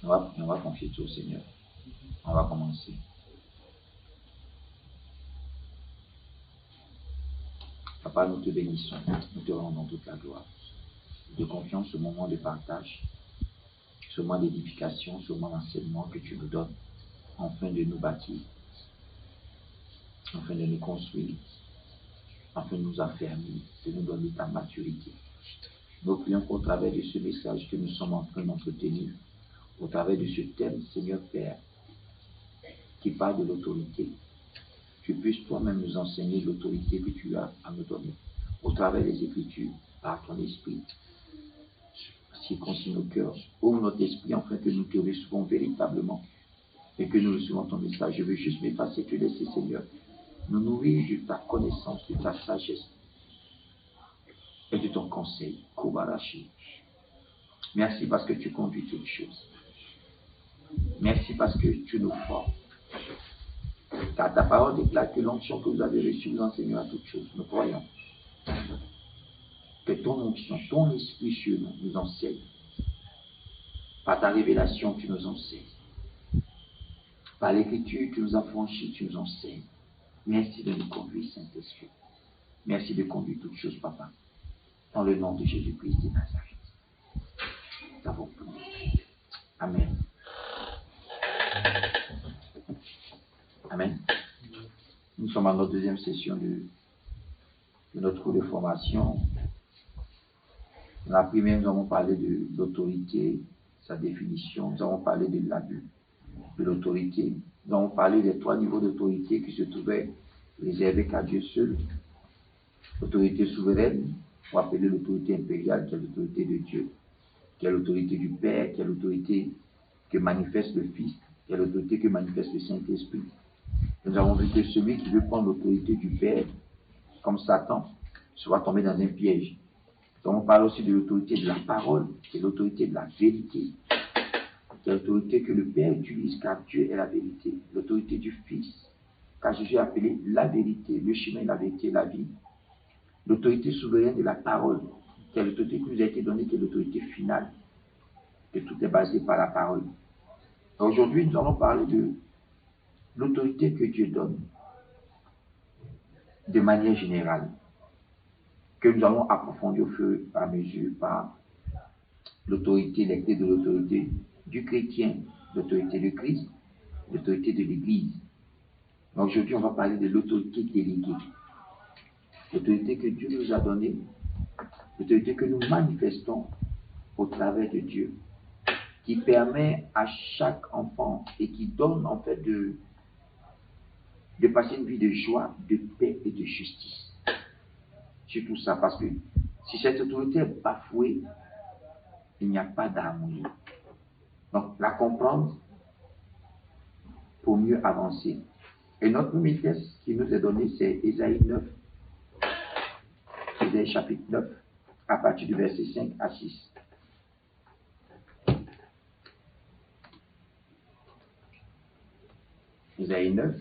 On va confier tout au Seigneur. On va commencer. Papa, nous te bénissons. Nous te rendons toute la gloire. De confiance, ce moment de partage, ce moment d'édification, ce moment d'enseignement que tu nous donnes, afin de nous bâtir, afin de nous construire, afin de nous affermir, de nous donner ta maturité. Nous prions qu'au travers de ce message que nous sommes en train d'entretenir, au travers de ce thème, Seigneur Père, qui parle de l'autorité, tu puisses toi-même nous enseigner l'autorité que tu as à nous donner, au travers des Écritures, par ton esprit. Circoncis nos cœurs, ouvre notre esprit afin que nous te recevons véritablement et que nous recevons ton message. Je veux juste m'effacer, te laisser, Seigneur, nous nourrir de ta connaissance, de ta sagesse et de ton conseil. Kobarashi. Merci parce que tu conduis toutes choses. Merci parce que tu nous formes. Car ta parole déclare que l'onction que vous avez reçue vous enseigne à toutes choses. Nous croyons que ton onction, ton esprit sur nous enseigne. Par ta révélation, tu nous enseignes. Par l'écriture, tu nous as franchis, tu nous enseignes. Merci de nous conduire, Saint-Esprit. Merci de conduire toutes choses, Papa. Dans le nom de Jésus-Christ de Nazareth. Nous avons prié. Amen. Amen. Nous sommes à notre deuxième session de notre cours de formation. Dans la première, nous avons parlé de l'autorité, sa définition. Nous avons parlé de l'abus de l'autorité. Nous avons parlé des 3 niveaux d'autorité qui se trouvaient réservés qu'à Dieu seul. L'autorité souveraine, ou appelée l'autorité impériale, qui est l'autorité de Dieu, qui est l'autorité du Père, qui est l'autorité que manifeste le Fils, qui est l'autorité que manifeste le Saint-Esprit. Nous avons vu que celui qui veut prendre l'autorité du Père, comme Satan, sera tombé dans un piège. Nous avons parlé aussi de l'autorité de la parole, qui est l'autorité de la vérité, qui est l'autorité que le Père utilise, car Dieu est la vérité. L'autorité du Fils, car Jésus a appelé la vérité, le chemin, la vérité, la vie. L'autorité souveraine de la parole, qui est l'autorité qui nous a été donnée, qui est l'autorité finale, que tout est basé par la parole. Aujourd'hui, nous allons parler de l'autorité que Dieu donne, de manière générale, que nous allons approfondir au fur et à mesure par l'autorité, les clés de l'autorité du chrétien, l'autorité de Christ, l'autorité de l'Église. Aujourd'hui, on va parler de l'autorité déléguée, l'autorité que Dieu nous a donnée, l'autorité que nous manifestons au travers de Dieu, qui permet à chaque enfant et qui donne en fait de passer une vie de joie, de paix et de justice. Surtout ça, parce que si cette autorité est bafouée, il n'y a pas d'harmonie. Donc, la comprendre pour mieux avancer. Et notre premier texte qui nous est donné, c'est Ésaïe 9, Ésaïe chapitre 9, à partir du verset 5 à 6. Ésaïe 9,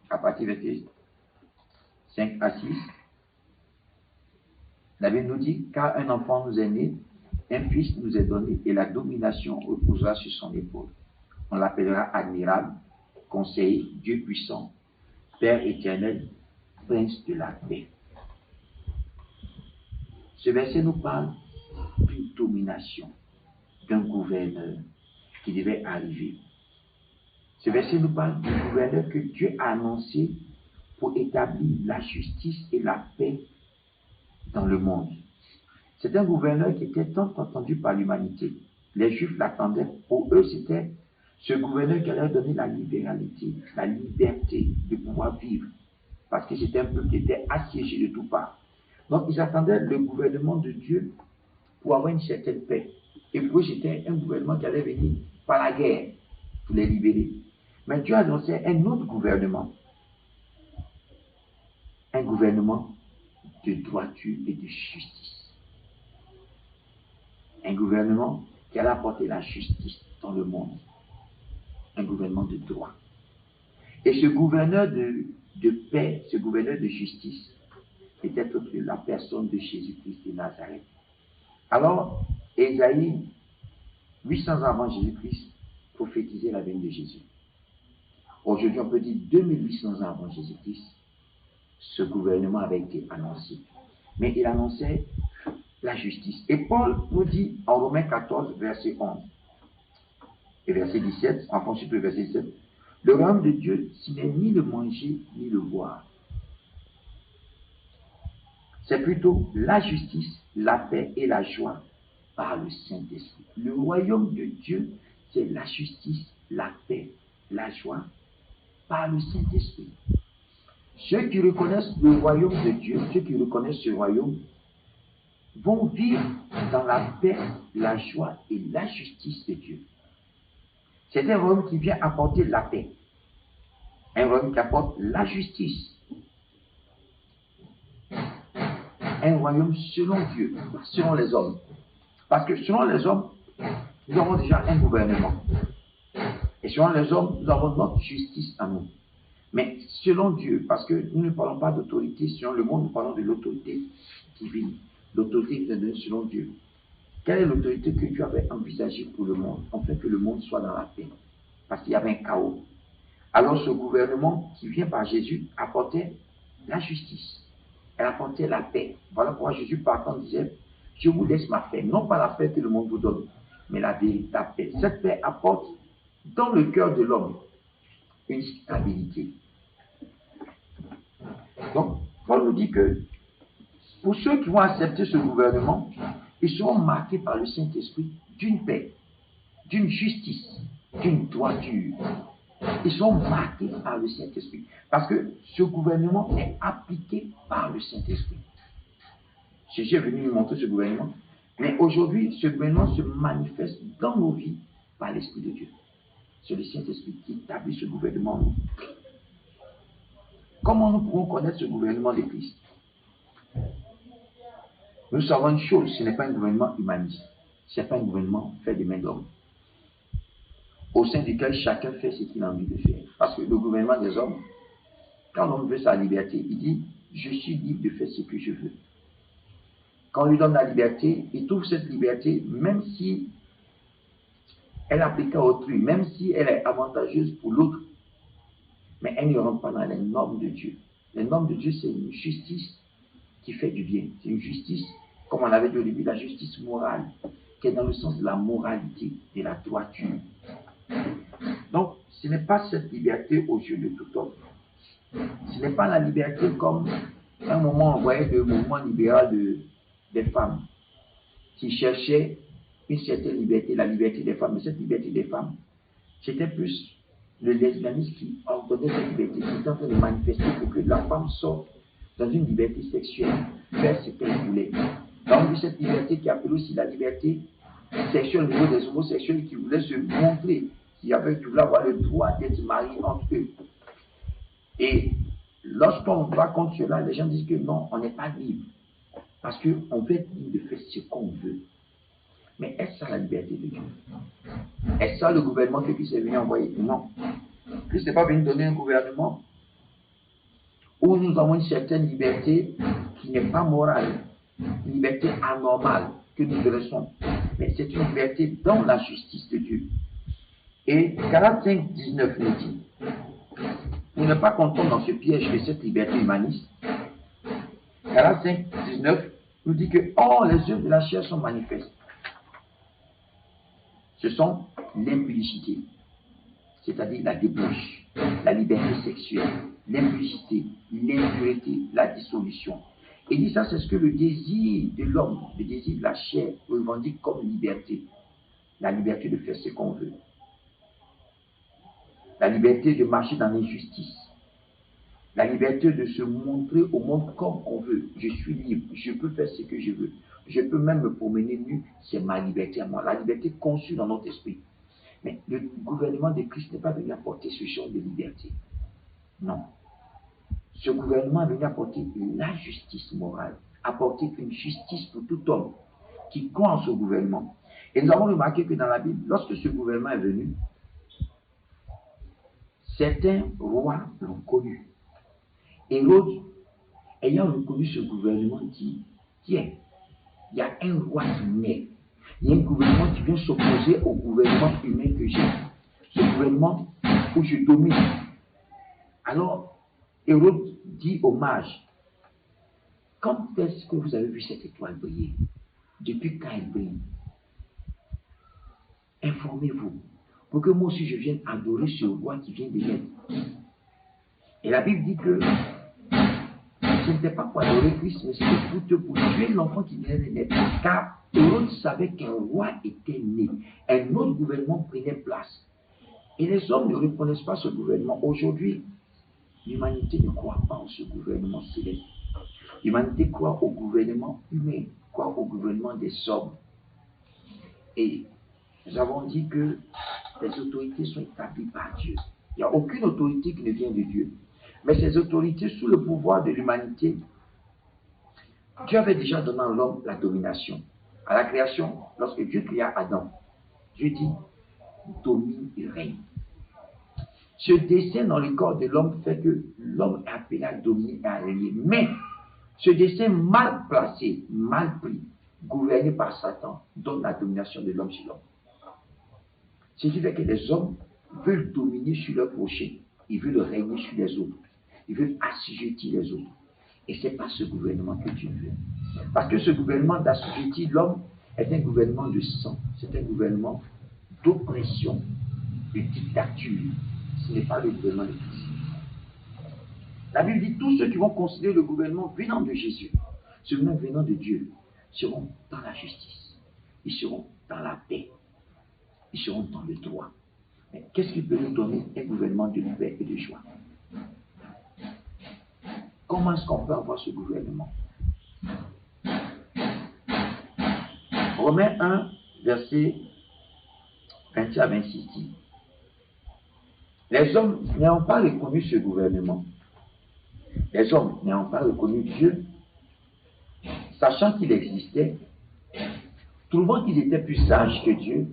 à partir du verset 5 à 6. La Bible nous dit, car un enfant nous est né, un fils nous est donné, et la domination reposera sur son épaule. On l'appellera admirable, conseiller, Dieu puissant, Père éternel, prince de la paix. Ce verset nous parle d'une domination, d'un gouverneur qui devait arriver. Ce verset nous parle du gouverneur que Dieu a annoncé pour établir la justice et la paix dans le monde. C'est un gouverneur qui était tant attendu par l'humanité. Les Juifs l'attendaient. Pour eux, c'était ce gouverneur qui allait donner la libéralité, la liberté de pouvoir vivre. Parce que c'était un peuple qui était assiégé de toutes parts. Donc, ils attendaient le gouvernement de Dieu pour avoir une certaine paix. Et pour eux, c'était un gouvernement qui allait venir par la guerre pour les libérer. Mais Dieu annonçait un autre gouvernement. Un gouvernement de droiture et de justice. Un gouvernement qui allait apporter la justice dans le monde. Un gouvernement de droit. Et ce gouverneur de paix, ce gouverneur de justice, était la personne de Jésus-Christ de Nazareth. Alors, Ésaïe, 800 ans avant Jésus-Christ, prophétisait la venue de Jésus. Aujourd'hui, on peut dire 2800 ans avant Jésus-Christ, ce gouvernement avait été annoncé. Mais il annonçait la justice. Et Paul nous dit en Romains 14, verset 11 et verset 17, enfin surtout le verset 17, le royaume de Dieu, ce n'est ni le manger ni le boire. C'est plutôt la justice, la paix et la joie par le Saint-Esprit. Le royaume de Dieu, c'est la justice, la paix, la joie par le Saint-Esprit. Ceux qui reconnaissent le royaume de Dieu, ceux qui reconnaissent ce royaume, vont vivre dans la paix, la joie et la justice de Dieu. C'est un royaume qui vient apporter la paix. Un royaume qui apporte la justice. Un royaume selon Dieu, pas selon les hommes. Parce que selon les hommes, nous avons déjà un gouvernement. Et selon les hommes, nous avons notre justice à nous. Mais selon Dieu, parce que nous ne parlons pas d'autorité selon le monde, nous parlons de l'autorité divine. L'autorité qui est donnée selon Dieu. Quelle est l'autorité que Dieu avait envisagée pour le monde? En fait, que le monde soit dans la paix. Parce qu'il y avait un chaos. Alors ce gouvernement qui vient par Jésus apportait la justice. Elle apportait la paix. Voilà pourquoi Jésus partant disait, je vous laisse ma paix. Non pas la paix que le monde vous donne, mais la véritable paix. Cette paix apporte dans le cœur de l'homme une stabilité. Donc, Paul nous dit que pour ceux qui vont accepter ce gouvernement, ils seront marqués par le Saint-Esprit d'une paix, d'une justice, d'une droiture. Ils sont marqués par le Saint-Esprit. Parce que ce gouvernement est appliqué par le Saint-Esprit. Jésus est venu nous montrer ce gouvernement. Mais aujourd'hui, ce gouvernement se manifeste dans nos vies par l'Esprit de Dieu. C'est le Saint-Esprit qui établit ce gouvernement en nous. Comment nous pouvons connaître ce gouvernement de Christ? Nous savons une chose, ce n'est pas un gouvernement humaniste. Ce n'est pas un gouvernement fait de main d'homme. Au sein duquel chacun fait ce qu'il a envie de faire. Parce que le gouvernement des hommes, quand l'homme veut sa liberté, il dit « je suis libre de faire ce que je veux ». Quand on lui donne la liberté, il trouve cette liberté, même si elle applique à autrui, même si elle est avantageuse pour l'autre, mais elle ne rentre pas dans les normes de Dieu. Les normes de Dieu, c'est une justice qui fait du bien. C'est une justice, comme on l'avait dit au début, la justice morale, qui est dans le sens de la moralité, de la droiture. Donc, ce n'est pas cette liberté aux yeux de tout homme. Ce n'est pas la liberté comme à un moment on voyait le mouvement libéral des femmes qui cherchaient une certaine liberté, la liberté des femmes. Mais cette liberté des femmes, c'était plus le lesbianisme qui ordonnait cette liberté, qui était en train de manifester pour que la femme sorte dans une liberté sexuelle, faire ce qu'elle voulait. Donc, cette liberté qui appelle aussi la liberté sexuelle au niveau des homosexuels qui voulaient se montrer, qui voulaient avoir le droit d'être mariés entre eux. Et lorsqu'on va contre cela, les gens disent que non, on n'est pas libre. Parce qu'on veut être libre de faire ce qu'on veut. Mais est-ce ça la liberté de Dieu? Est-ce ça le gouvernement que Christ est venu envoyer? Non. Christ n'est pas venu donner un gouvernement où nous avons une certaine liberté qui n'est pas morale, une liberté anormale que nous dressons. Mais c'est une liberté dans la justice de Dieu. Et Galates 5, 19 nous dit, pour ne pas qu'on tombe dans ce piège de cette liberté humaniste, Galates 5, 19 nous dit que, oh, les œuvres de la chair sont manifestes. Ce sont l'impudicité, c'est-à-dire la débauche, la liberté sexuelle, l'impudicité, l'impureté, la dissolution. Et dit ça, c'est ce que le désir de l'homme, le désir de la chair revendique comme liberté. La liberté de faire ce qu'on veut. La liberté de marcher dans l'injustice. La liberté de se montrer au monde comme on veut. Je suis libre, je peux faire ce que je veux. Je peux même me promener nu, c'est ma liberté à moi. La liberté conçue dans notre esprit. Mais le gouvernement de Christ n'est pas venu apporter ce genre de liberté. Non. Ce gouvernement est venu apporter la justice morale. Apporter une justice pour tout homme qui croit en ce gouvernement. Et nous avons remarqué que dans la Bible, lorsque ce gouvernement est venu, certains rois l'ont connu. Hérode, ayant reconnu ce gouvernement, dit, tiens, il y a un roi qui naît. Il y a un gouvernement qui vient s'opposer au gouvernement humain que j'ai. Ce gouvernement où je domine. Alors, Hérode dit au mage, quand est-ce que vous avez vu cette étoile briller? Depuis quand elle brille? Informez-vous, pour que moi aussi je vienne adorer ce roi qui vient de naître. Et la Bible dit que ce n'était pas pour adorer Christ, mais c'était pour tuer l'enfant qui venait de naître. Car Hérode savait qu'un roi était né. Un autre gouvernement prenait place. Et les hommes ne reconnaissent pas ce gouvernement. Aujourd'hui, l'humanité ne croit pas en ce gouvernement céleste. L'humanité croit au gouvernement humain, croit au gouvernement des hommes. Et nous avons dit que les autorités sont établies par Dieu. Il n'y a aucune autorité qui ne vient de Dieu. Mais ces autorités, sous le pouvoir de l'humanité, Dieu avait déjà donné à l'homme la domination. À la création, lorsque Dieu créa Adam, Dieu dit, domine et règne. Ce dessein dans le corps de l'homme fait que l'homme est appelé à dominer et à régner. Mais ce dessein mal placé, mal pris, gouverné par Satan, donne la domination de l'homme sur l'homme. Ce qui fait que les hommes veulent dominer sur leur prochain. Ils veulent régner sur les autres. Ils veulent assujettir les autres. Et ce n'est pas ce gouvernement que Dieu veut. Parce que ce gouvernement d'assujettir l'homme est un gouvernement de sang. C'est un gouvernement d'oppression, de dictature. Ce n'est pas le gouvernement de Christ. La Bible dit tous ceux qui vont considérer le gouvernement venant de Jésus, ce gouvernement venant de Dieu, seront dans la justice. Ils seront dans la paix. Ils seront dans le droit. Mais qu'est-ce qui peut nous donner un gouvernement de paix et de joie? Comment est-ce qu'on peut avoir ce gouvernement? Romains 1, verset 21 à 26 dit, les hommes n'ayant pas reconnu ce gouvernement, les hommes n'ayant pas reconnu Dieu, sachant qu'il existait, trouvant qu'ils étaient plus sages que Dieu,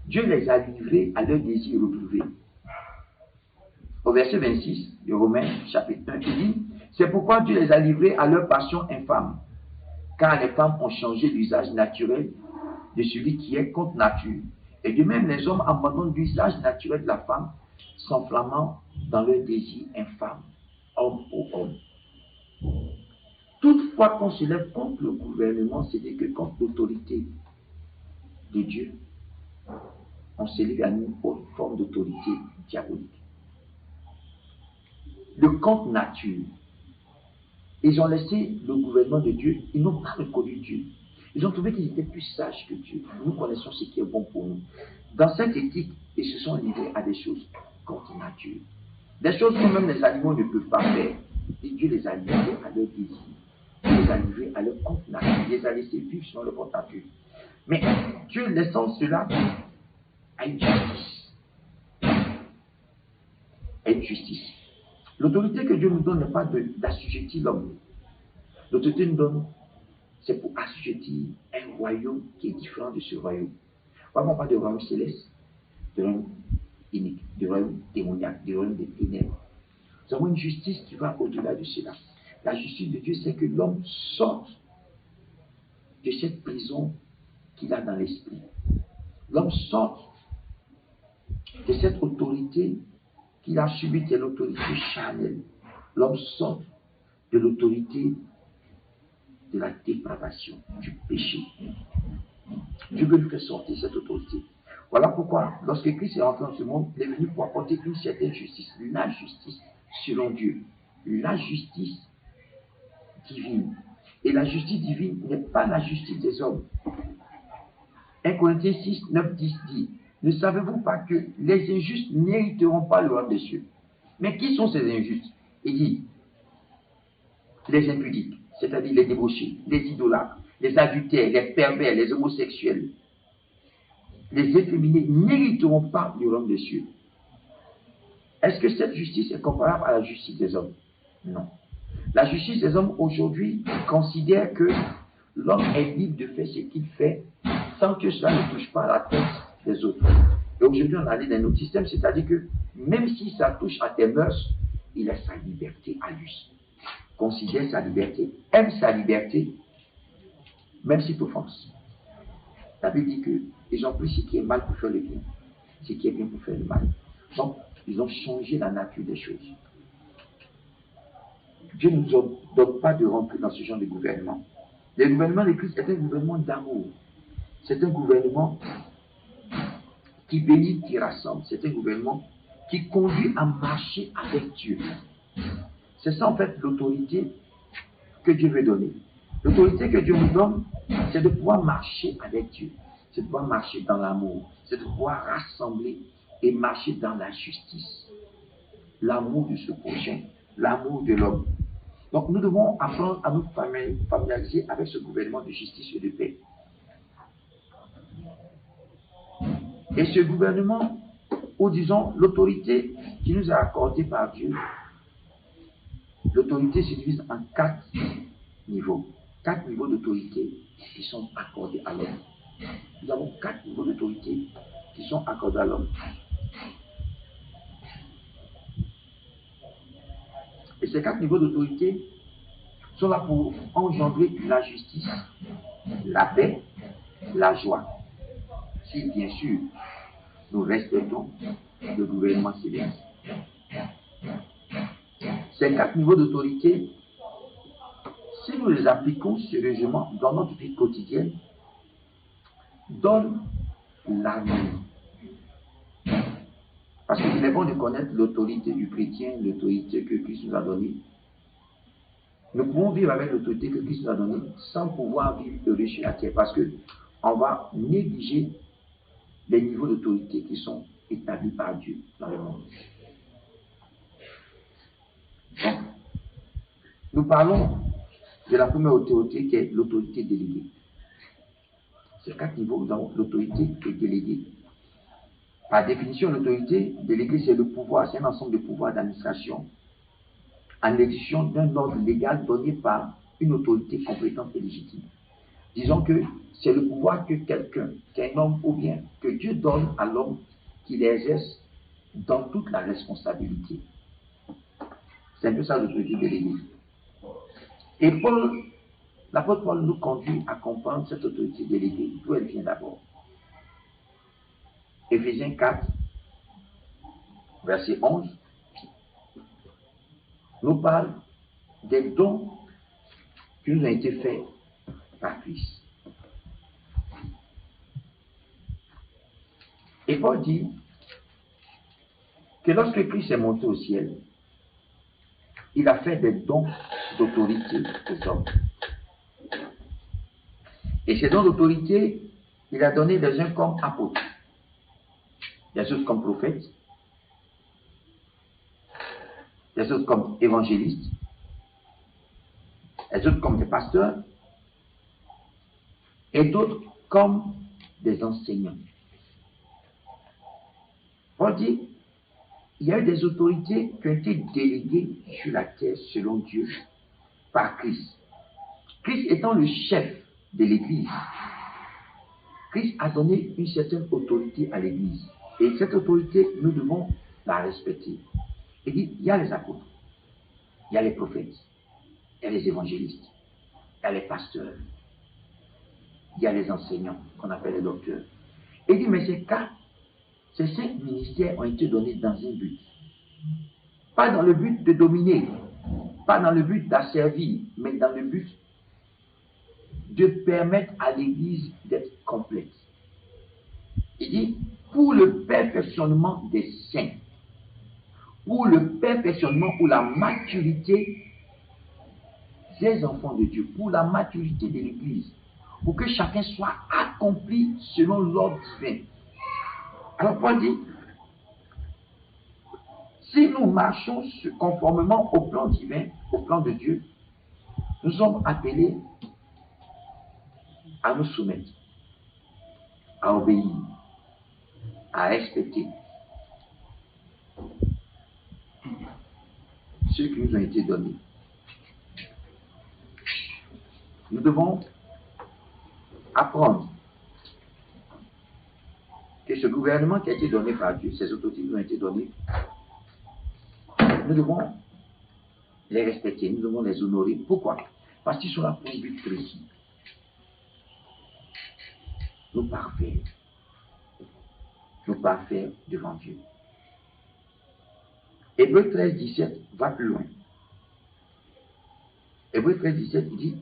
Dieu les a livrés à leur désir retrouvé. Au verset 26 de Romains chapitre 1, il dit, c'est pourquoi Dieu les a livrés à leur passion infâme, car les femmes ont changé l'usage naturel de celui qui est contre nature. Et de même, les hommes abandonnent l'usage naturel de la femme, s'enflammant dans leur désir infâme, homme pour homme. Toutefois, qu'on se lève contre le gouvernement, c'est-à-dire que contre l'autorité de Dieu, on s'élève à une autre forme d'autorité diabolique. Le contre nature. Ils ont laissé le gouvernement de Dieu, ils n'ont pas reconnu Dieu. Ils ont trouvé qu'ils étaient plus sages que Dieu. Nous connaissons ce qui est bon pour nous. Dans cette éthique, ils se sont livrés à des choses contre nature. Des choses que même les animaux ne peuvent pas faire. Et Dieu les a livrés à leur désir. Dieu les a livrés à leur contre nature. Il les a laissés vivre selon leur contre nature. Mais Dieu laissant cela à une justice. À une justice. L'autorité que Dieu nous donne n'est pas d'assujettir l'homme. L'autorité nous donne, c'est pour assujettir un royaume qui est différent de ce royaume. On parle de royaume céleste, de royaume inique, de royaume démoniaque, de royaume des ténèbres. Nous avons une justice qui va au-delà de cela. La justice de Dieu, c'est que l'homme sorte de cette prison qu'il a dans l'esprit. L'homme sort de cette autorité qu'il a subie, qui est l'autorité charnelle. L'homme sort de l'autorité de la dépravation, du péché. Dieu veut lui faire sortir cette autorité. Voilà pourquoi, lorsque Christ est rentré dans ce monde, il est venu pour apporter une certaine justice, la justice selon Dieu, la justice divine. Et la justice divine n'est pas la justice des hommes. 1 Corinthiens 6, 9, 10 dit, ne savez-vous pas que les injustes n'hériteront pas le royaume des cieux? Mais qui sont ces injustes? Il dit, les impudiques, c'est-à-dire les débauchés, les idolâtres, les adultères, les pervers, les homosexuels, les efféminés n'hériteront pas du royaume des cieux. Est-ce que cette justice est comparable à la justice des hommes? Non. La justice des hommes aujourd'hui considère que l'homme est libre de faire ce qu'il fait sans que cela ne touche pas à la tête des autres. Et aujourd'hui, on a allé dans un autre système, c'est-à-dire que même si ça touche à tes mœurs, il a sa liberté à lui. Considère sa liberté, aime sa liberté, même si tu offenses. La Bible dit qu'ils ont pris ce qui est mal pour faire le bien, ce qui est bien pour faire le mal. Donc, ils ont changé la nature des choses. Dieu ne nous donne pas de rentrer dans ce genre de gouvernement. Le gouvernement de Christ est un gouvernement d'amour. C'est un gouvernement qui bénit, qui rassemble. C'est un gouvernement qui conduit à marcher avec Dieu. C'est ça en fait l'autorité que Dieu veut donner. L'autorité que Dieu nous donne, c'est de pouvoir marcher avec Dieu. C'est de pouvoir marcher dans l'amour. C'est de pouvoir rassembler et marcher dans la justice. L'amour de ce prochain, l'amour de l'homme. Donc nous devons apprendre à nous familiariser avec ce gouvernement de justice et de paix. Et ce gouvernement, ou disons l'autorité qui nous est accordée par Dieu, l'autorité se divise en 4 niveaux. 4 niveaux d'autorité qui sont accordés à l'homme. Nous avons 4 niveaux d'autorité qui sont accordés à l'homme. Et ces 4 niveaux d'autorité sont là pour engendrer la justice, la paix, la joie. Si bien sûr nous respectons le gouvernement céleste. Ces 4 niveaux d'autorité, si nous les appliquons sérieusement dans notre vie quotidienne, donnent l'amour. Parce qu'il est bon de connaître l'autorité du chrétien, l'autorité que Christ nous a donnée. Nous pouvons vivre avec l'autorité que Christ nous a donnée sans pouvoir vivre heureux sur la terre parce qu'on va négliger les niveaux d'autorité qui sont établis par Dieu dans le monde. Donc, nous parlons de la première autorité qui est l'autorité déléguée. Ces 4 niveaux, nous avons l'autorité qui est déléguée. Par définition, l'autorité déléguée, c'est le pouvoir, c'est un ensemble de pouvoirs d'administration en exécution d'un ordre légal donné par une autorité compétente et légitime. Disons que c'est le pouvoir que quelqu'un, qu'un homme ou bien que Dieu donne à l'homme qui l'exerce dans toute la responsabilité. C'est un peu ça l'autorité déléguée. Et l'apôtre Paul nous conduit à comprendre cette autorité déléguée, d'où elle vient d'abord. Éphésiens 4, verset 11, nous parle des dons qui nous ont été faits par Christ. Et Paul dit que lorsque Christ est monté au ciel, il a fait des dons d'autorité aux hommes. Et ces dons d'autorité, il a donné les uns comme apôtres, les autres comme prophètes, les autres comme évangélistes, les autres comme des pasteurs, et d'autres comme des enseignants. On dit, il y a eu des autorités qui ont été déléguées sur la terre selon Dieu par Christ. Christ étant le chef de l'Église, Christ a donné une certaine autorité à l'Église. Et cette autorité, nous devons la respecter. Il dit, il y a les apôtres, il y a les prophètes, il y a les évangélistes, il y a les pasteurs, il y a les enseignants, qu'on appelle les docteurs. Il dit, mais ces 5 ministères ont été donnés dans un but. Pas dans le but de dominer, pas dans le but d'asservir, mais dans le but de permettre à l'Église d'être complète. Il dit, pour le perfectionnement des saints, pour le perfectionnement ou la maturité des enfants de Dieu, pour la maturité de l'Église, pour que chacun soit accompli selon l'ordre divin. Alors Paul dit, si nous marchons conformément au plan divin, au plan de Dieu, nous sommes appelés à nous soumettre, à obéir, à respecter ceux qui nous ont été donnés. Nous devons apprendre que ce gouvernement qui a été donné par Dieu, ces autorités qui nous ont été données, nous devons les respecter, nous devons les honorer. Pourquoi? Parce qu'ils sont là pour un but précis. nous parfaire. Nous parfaire devant Dieu. Hébreux 13, 17 va plus loin. Hébreux 13, 17, il dit: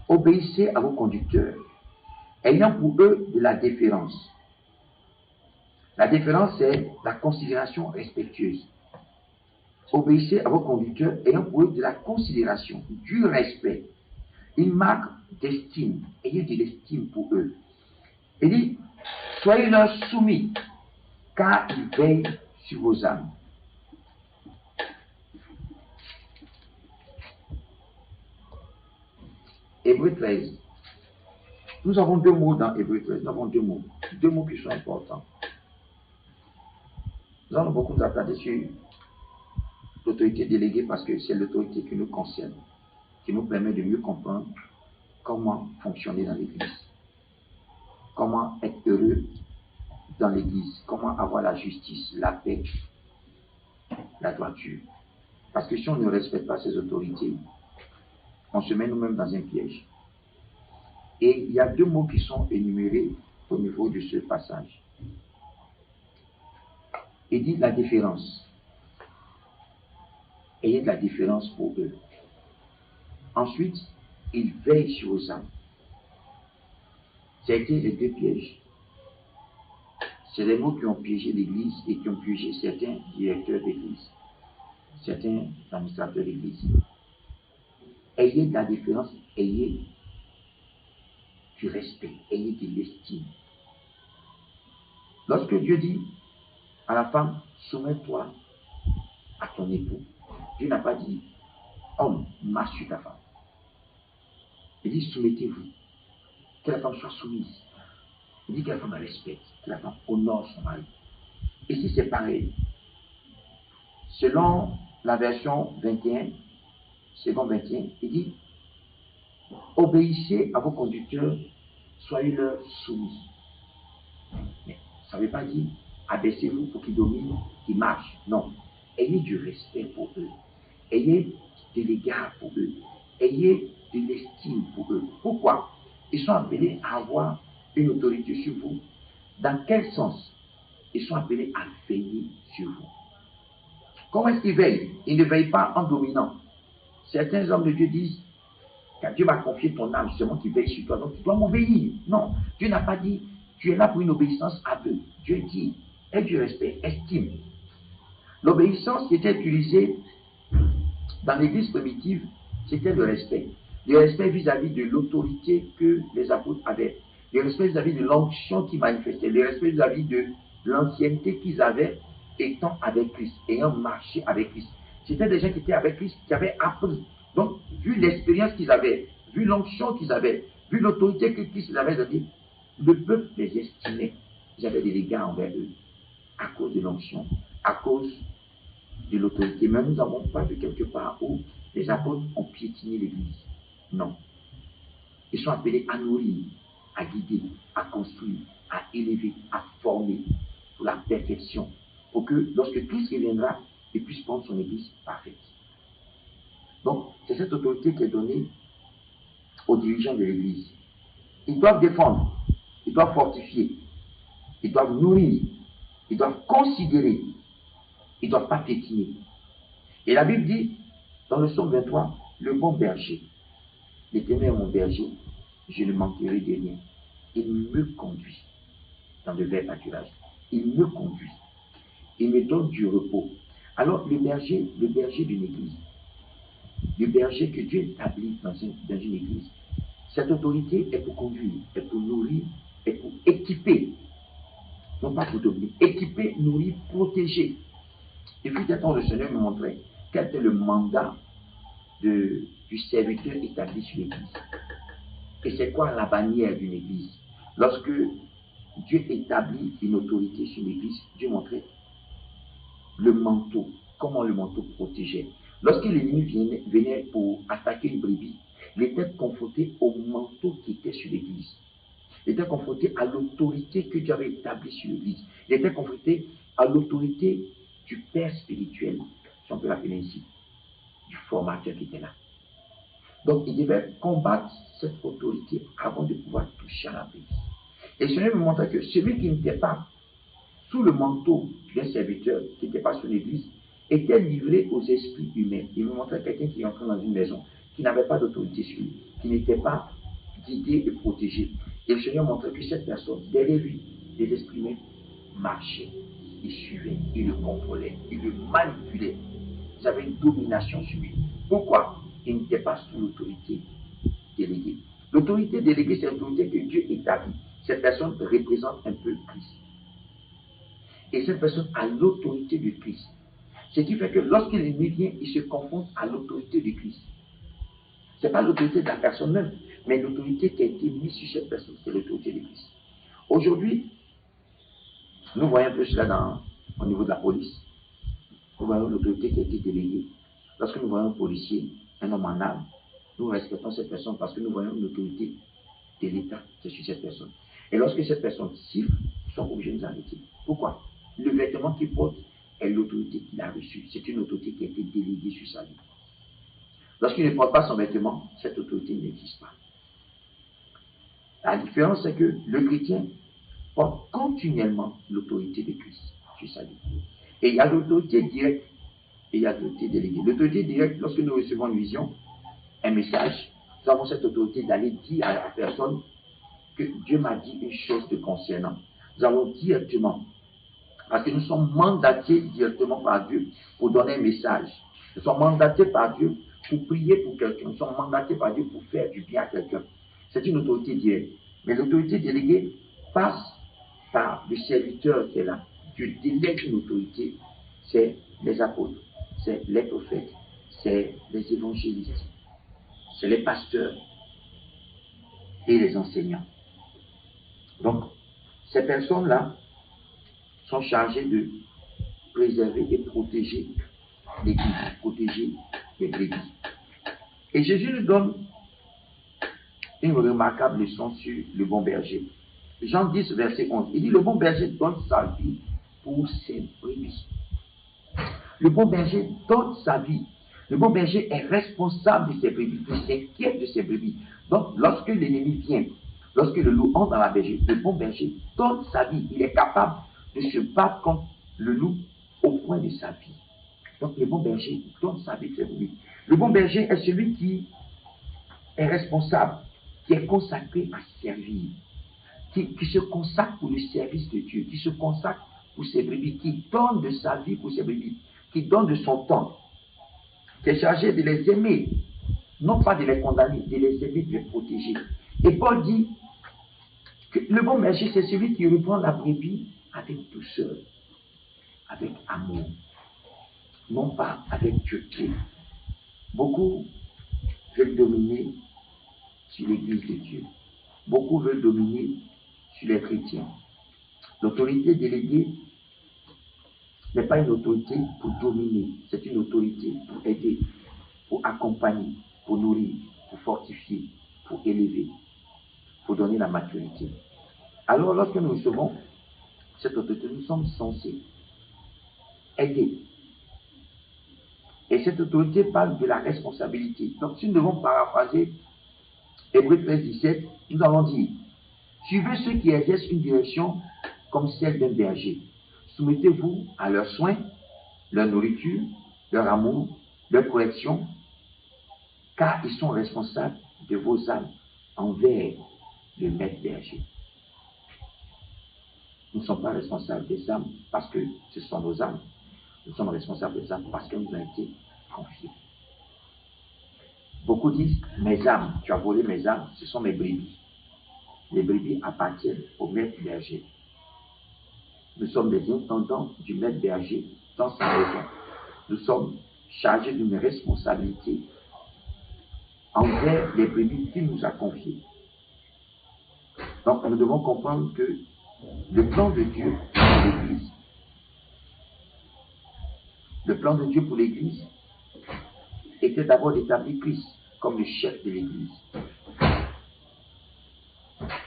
obéissez à vos conducteurs, ayant pour eux de la déférence. La déférence, c'est la considération respectueuse. Obéissez à vos conducteurs, ayant pour eux de la considération, du respect, une marque d'estime. Ayez de l'estime pour eux. Il dit: soyez leur soumis, car ils veillent sur vos âmes. Hébreux 13. Nous avons deux mots dans Hébreux 13. Nous avons deux mots qui sont importants. Nous allons beaucoup nous attarder sur l'autorité déléguée parce que c'est l'autorité qui nous concerne, qui nous permet de mieux comprendre comment fonctionner dans l'Église, comment être heureux dans l'Église, comment avoir la justice, la paix, la droiture. Parce que si on ne respecte pas ces autorités, on se met nous-mêmes dans un piège. Et il y a deux mots qui sont énumérés au niveau de ce passage. Il dit la différence. Ayez de la différence pour eux. Ensuite, il veille sur vos âmes. C'était les deux pièges. C'est les mots qui ont piégé l'Église et qui ont piégé certains directeurs d'Église, certains administrateurs d'Église. Ayez de la différence, ayez du respect, ayez de l'estime. Lorsque Dieu dit à la femme, soumets-toi à ton époux, Dieu n'a pas dit, homme, marche sur ta femme. Il dit, soumettez-vous, que la femme soit soumise. Il dit que la femme respecte, que la femme honore son mari. Ici, c'est pareil. Selon la version 21, second 21, il dit, obéissez à vos conducteurs, soyez leur soumis. Mais ça ne veut pas dire, abaissez-vous pour qu'ils dominent, qu'ils marchent. Non. Ayez du respect pour eux. Ayez de l'égard pour eux. Ayez de l'estime pour eux. Pourquoi? Ils sont appelés à avoir une autorité sur vous. Dans quel sens? Ils sont appelés à veiller sur vous. Comment est-ce qu'ils veillent? Ils ne veillent pas en dominant. Certains hommes de Dieu disent, quand Dieu m'a confié ton âme, c'est moi qui veille sur toi, donc tu dois m'obéir. Non, Dieu n'a pas dit, tu es là pour une obéissance aveugle. Dieu dit, aie du respect, estime. L'obéissance qui était utilisée dans l'Église primitive, c'était le respect. Le respect vis-à-vis de l'autorité que les apôtres avaient. Le respect vis-à-vis de l'onction qu'ils manifestaient. Le respect vis-à-vis de l'ancienneté qu'ils avaient étant avec Christ, ayant marché avec Christ. C'était des gens qui étaient avec Christ, qui avaient appris. Donc, vu l'expérience qu'ils avaient, vu l'onction qu'ils avaient, vu l'autorité que Christ les avait donnée, le peuple les estimait. Ils avaient des dégâts envers eux, à cause de l'onction, à cause de l'autorité. Mais nous n'avons pas vu quelque part où les apôtres ont piétiné l'Église. Non. Ils sont appelés à nourrir, à guider, à construire, à élever, à former pour la perfection. Pour que lorsque Christ reviendra, il puisse prendre son Église parfaite. Donc, c'est cette autorité qui est donnée aux dirigeants de l'Église. Ils doivent défendre, ils doivent fortifier, ils doivent nourrir, ils doivent considérer, ils ne doivent pas piétiner. Et la Bible dit, dans le psaume 23, le bon berger, l'Éternel est mon berger, je ne manquerai de rien. Il me conduit dans de verts pâturages. Il me conduit. Il me donne du repos. Alors, le berger d'une église, le berger que Dieu établit dans une église, cette autorité est pour conduire, est pour nourrir, est pour équiper. Non pas pour dominer. Équiper, nourrir, protéger. Et puis, peut-être le Seigneur me montrait quel était le mandat du serviteur établi sur l'église. Et c'est quoi la bannière d'une église? Lorsque Dieu établit une autorité sur l'église, Dieu montrait le manteau, comment le manteau protégeait. Lorsque l'ennemi venait pour attaquer une brebis, il était confronté au manteau qui était sur l'église. Il était confronté à l'autorité que Dieu avait établie sur l'église. Il était confronté à l'autorité du Père spirituel, si on peut l'appeler ainsi, du formateur qui était là. Donc, il devait combattre cette autorité avant de pouvoir toucher à la brebis. Et le Seigneur me montrait que celui qui n'était pas sous le manteau d'un serviteur, qui n'était pas sous l'église, était livré aux esprits humains. Il me montrait quelqu'un qui entrait dans une maison, qui n'avait pas d'autorité sur lui, qui n'était pas guidé et protégé. Et le Seigneur montrait que cette personne, derrière lui, les esprits humains marchaient, ils suivaient, ils le contrôlaient, ils le manipulaient. Ils avaient une domination sur lui. Pourquoi? Il n'était pas sous l'autorité déléguée. L'autorité déléguée, c'est l'autorité que Dieu établit. Cette personne représente un peu Christ. Et cette personne a l'autorité de Christ. Ce qui fait que lorsque l'ennemi vient, il se confronte à l'autorité de Christ. Ce n'est pas l'autorité de la personne même, mais l'autorité qui a été mise sur cette personne, c'est l'autorité de Christ. Aujourd'hui, nous voyons un peu cela au niveau de la police. Nous voyons l'autorité qui a été déléguée. Lorsque nous voyons un policier, un homme en armes, nous respectons cette personne parce que nous voyons l'autorité de l'État qui est sur cette personne. Et lorsque cette personne siffle, nous sommes obligés de nous arrêter. Pourquoi? Le vêtement qu'il porte est l'autorité qu'il a reçue. C'est une autorité qui a été déléguée sur sa vie. Lorsqu'il ne porte pas son vêtement, cette autorité n'existe pas. La différence, c'est que le chrétien porte continuellement l'autorité de Christ sur sa vie. Et il y a l'autorité directe et il y a l'autorité déléguée. L'autorité directe, lorsque nous recevons une vision, un message, nous avons cette autorité d'aller dire à la personne que Dieu m'a dit une chose te concernant. Nous allons directement, parce que nous sommes mandatés directement par Dieu pour donner un message. Nous sommes mandatés par Dieu pour prier pour quelqu'un. Nous sommes mandatés par Dieu pour faire du bien à quelqu'un. C'est une autorité directe. Mais l'autorité déléguée passe par le serviteur qui est là. Dieu délègue une autorité. C'est les apôtres, c'est les prophètes, c'est les évangélistes, c'est les pasteurs et les enseignants. Donc, ces personnes-là sont chargées de préserver et protéger l'Église, protéger les brebis. Et Jésus nous donne une remarquable leçon sur le bon berger. Jean 10, verset 11, il dit, le bon berger donne sa vie pour ses brebis. Le bon berger donne sa vie. Le bon berger est responsable de ses brebis, il s'inquiète de ses brebis. Donc, lorsque l'ennemi vient, lorsque le loup entre dans la bergerie, le bon berger donne sa vie. Il est capable de se battre contre le loup au point de sa vie. Donc, le bon berger donne sa vie de ses brebis. Le bon berger est celui qui est responsable, qui est consacré à servir, qui se consacre pour le service de Dieu, qui se consacre pour ses brebis, qui donne de sa vie pour ses brebis, qui donne de son temps, qui est chargé de les aimer, non pas de les condamner, de les aimer, de les protéger. Et Paul dit que le bon berger, c'est celui qui reprend la brebis avec douceur, avec amour, non pas avec dureté. Beaucoup veulent dominer sur l'Église de Dieu. Beaucoup veulent dominer sur les chrétiens. L'autorité déléguée n'est pas une autorité pour dominer, c'est une autorité pour aider, pour accompagner, pour nourrir, pour fortifier, pour élever, pour donner la maturité. Alors, lorsque nous recevons cette autorité, nous sommes censés aider. Et cette autorité parle de la responsabilité. Donc, si nous devons paraphraser Hébreux 13, 17, nous allons dire, suivez ceux qui exercent une direction comme celle d'un berger. Soumettez-vous à leurs soins, leur nourriture, leur amour, leur correction, car ils sont responsables de vos âmes envers le maître berger. Nous ne sommes pas responsables des âmes parce que ce sont nos âmes. Nous sommes responsables des âmes parce qu'elles nous ont été confiées. Beaucoup disent, mes âmes, tu as volé mes âmes, ce sont mes brebis. Les brebis appartiennent au maître berger. Nous sommes des intendants du maître berger dans sa maison. Nous sommes chargés d'une responsabilité envers les brebis qu'il nous a confiées. Donc nous devons comprendre que le plan de Dieu pour l'Église, le plan de Dieu pour l'Église était d'abord d'établir Christ comme le chef de l'Église.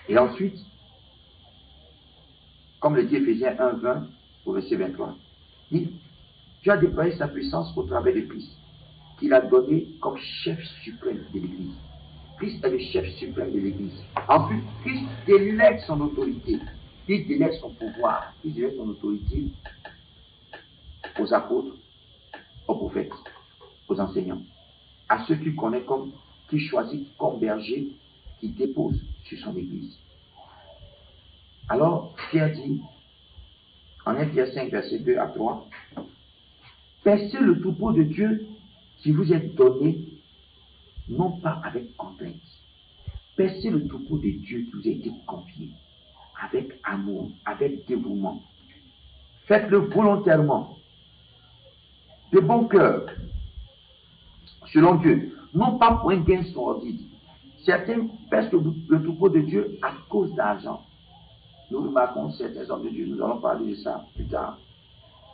Et ensuite, comme le dit Éphésiens 1, 20 au verset 23, dit, Dieu a déployé sa puissance au travers de Christ qu'il a donné comme chef suprême de l'Église. Christ est le chef suprême de l'Église. En plus, Christ délègue son autorité. Il délègue son pouvoir. Il délègue son autorité aux apôtres, aux prophètes, aux enseignants, à ceux qu'il connaît comme, qu'il choisit comme berger, qu'il dépose sur son Église. Alors, Pierre dit, en 1 Pierre 5, versets 2 à 3, « Paissez le troupeau de Dieu qui vous est donné, non pas avec contrainte. Paissez le troupeau de Dieu qui vous a été confié, avec amour, avec dévouement. Faites-le volontairement, de bon cœur, selon Dieu, non pas pour un gain sordide. Certains pèsent le troupeau de Dieu à cause d'argent. » Nous remarquons certains hommes de Dieu, nous allons parler de ça plus tard,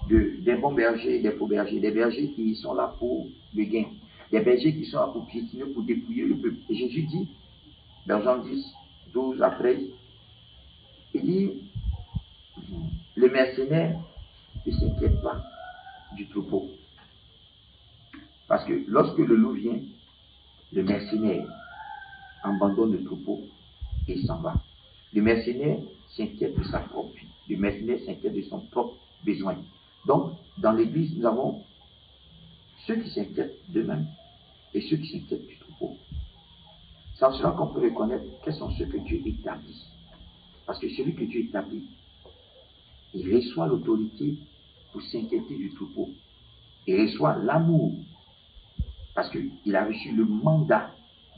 des bons bergers, des faux bergers, des bergers qui sont là pour le gain, des bergers qui sont là pour piétiner, pour dépouiller le peuple. Et Jésus dit, dans Jean 10, 12 à 13, il dit, le mercenaire ne s'inquiète pas du troupeau. Parce que lorsque le loup vient, le mercenaire abandonne le troupeau et s'en va. Le mercenaire s'inquiète de sa propre vie. Le mercenaire s'inquiète de son propre besoin. Donc, dans l'Église, nous avons ceux qui s'inquiètent d'eux-mêmes et ceux qui s'inquiètent du troupeau. C'est en cela qu'on peut reconnaître quels sont ceux que Dieu établit. Parce que celui que Dieu établit, il reçoit l'autorité pour s'inquiéter du troupeau. Il reçoit l'amour parce qu'il a reçu le mandat